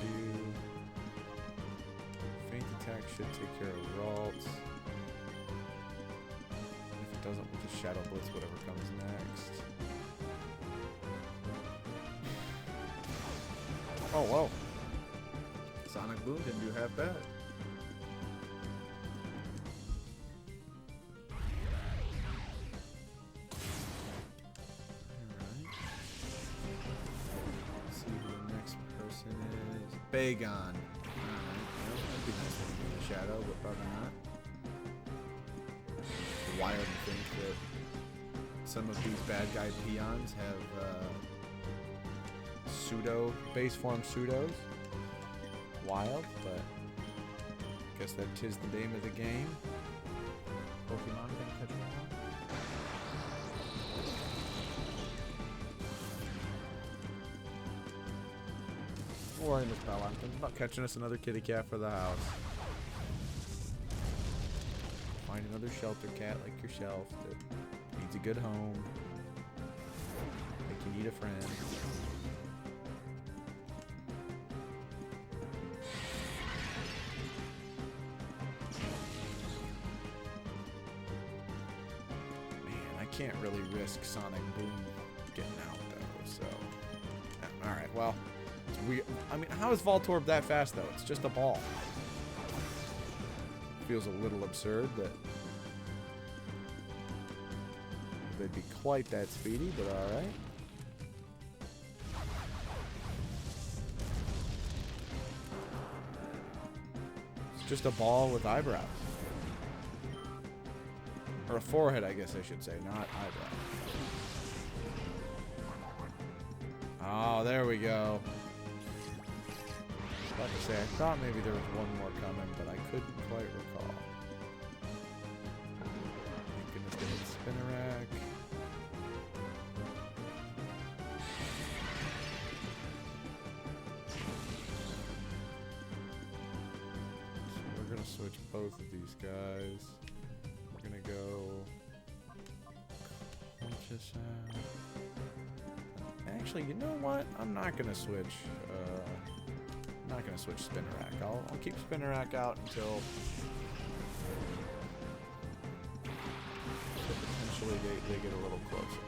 Faint Attack should take care of Ralt. If it doesn't, we'll just Shadow Blitz whatever comes next. Oh, whoa. Sonic Boom didn't do half bad. Alright. Let's see who the next person is. Bagon. Alright. Well, that'd be nice to be in the shadow, but probably not. Wild to think that some of these bad guy peons have base form pseudos. Wild, but I guess that tis the name of the game. Pokemon gonna catch them all. Don't worry, Miss Bella. I'm thinking about catching us another kitty cat for the house. Find another shelter cat like yourself that needs a good home. Like you need a friend. Can't really risk Sonic Boom getting out though, so alright, well, it's weird. I mean, how is Voltorb that fast though? It's just a ball. Feels a little absurd that they'd be quite that speedy, but alright. It's just a ball with eyebrows. Or a forehead, I guess I should say, not eyebrow. Oh, there we go. I was about to say, I thought maybe there was one more coming, but I couldn't quite recall. Thank goodness they hit Spinnerack. So we're going to switch both of these guys. Gonna go conscious. Actually, you know what? I'm not gonna switch. I'm not gonna switch Spinnerack. I'll keep Spinnerack out until potentially they get a little closer.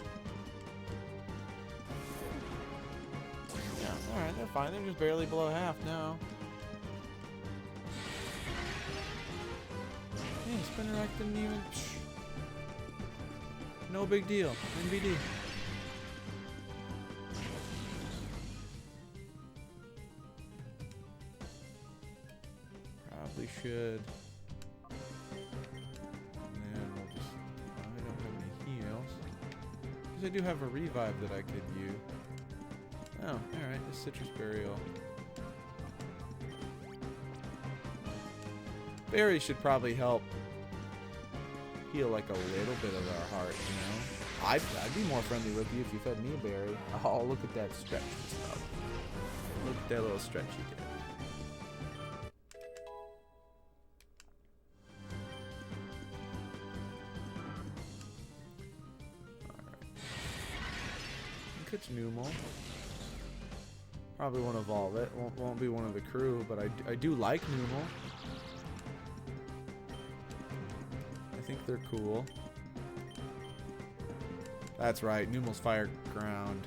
Yeah, all right, they're fine. They're just barely below half now. Yeah, Spinnerack didn't even... No big deal. NBD. should. And then we'll just. I don't have any heals. Because I do have a revive that I could use. Oh, alright. The citrus burial. Berries should probably help heal like a little bit of our heart, you know? I'd be more friendly with you if you fed me a berry. Oh, look at that stretch stuff. Look at that little stretch you did. Alright. Catch Numal. Probably won't evolve it. Won't be one of the crew, but I do like Numal. I think they're cool. That's right, Numal's fire ground.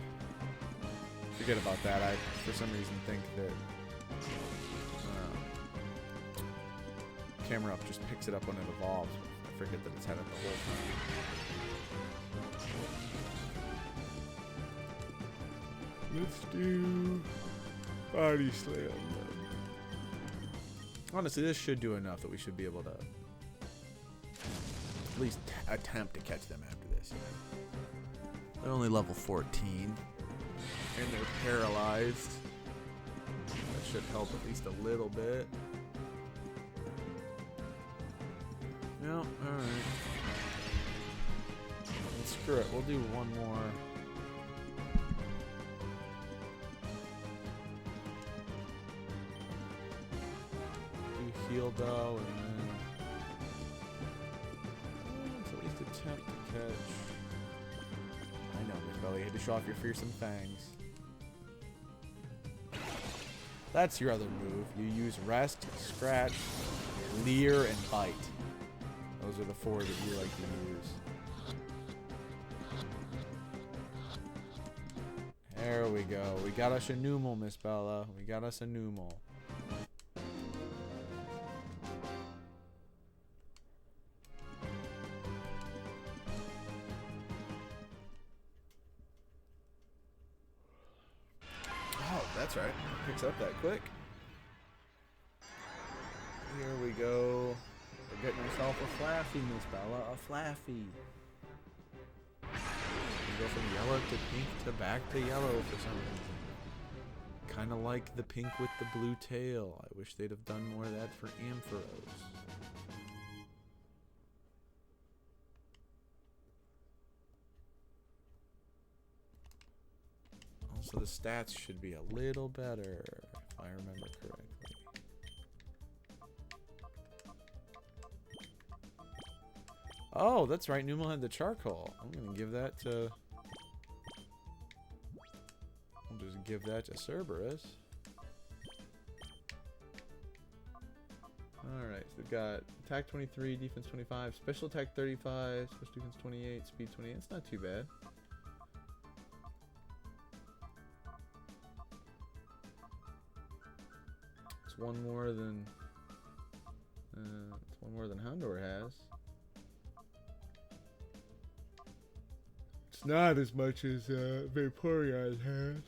Forget about that. I, for some reason, think that camera up just picks it up when it evolves. I forget that it's had it the whole time. Let's do body slam then. Honestly, this should do enough that we should be able to at least attempt to catch them after this. You know? They're only level 14. And they're paralyzed. That should help at least a little bit. No, alright. Screw it, we'll do one more. Do heal though, and then let's at least attempt to catch. I know, Miss Belly, you had to show off your fearsome fangs. That's your other move. You use rest, scratch, leer, and bite. Those are the 4 that you like to use. There we go. We got us a Numal, Miss Bella. We got us a Numal. Oh, that's right. Picks up that quick. Here we go. We're getting ourselves a Flaffy, Miss Bella. A Flaffy. We go from yellow to pink to back to yellow for some reason. Kind of like the pink with the blue tail. I wish they'd have done more of that for Ampharos. Also, the stats should be a little better, if I remember correctly. Oh, that's right. Numal had the charcoal. I'm going to give that to... I'll just give that to Cerberus. Alright, so we've got attack 23, defense 25, special attack 35, special defense 28, speed 28. It's not too bad. It's one more than... it's one more than Houndor has. It's not as much as Vaporeon has.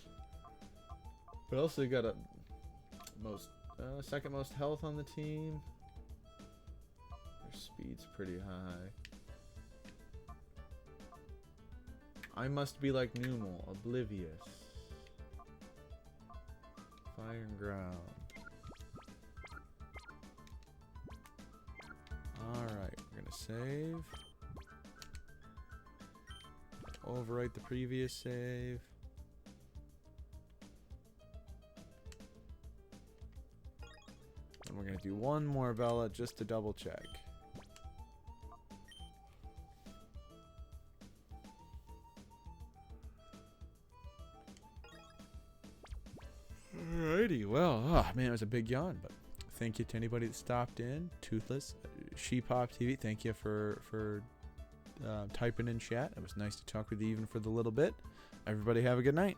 But also you got a second most health on the team. Their speed's pretty high. I must be like Numal, oblivious. Fire and ground. Alright, we're gonna save. Overwrite the previous save. And we're going to do one more Bella just to double check. Alrighty, well, oh man, it was a big yawn, but thank you to anybody that stopped in. Toothless, Sheepop TV, thank you for typing in chat. It was nice to talk with you even for the little bit. Everybody have a good night.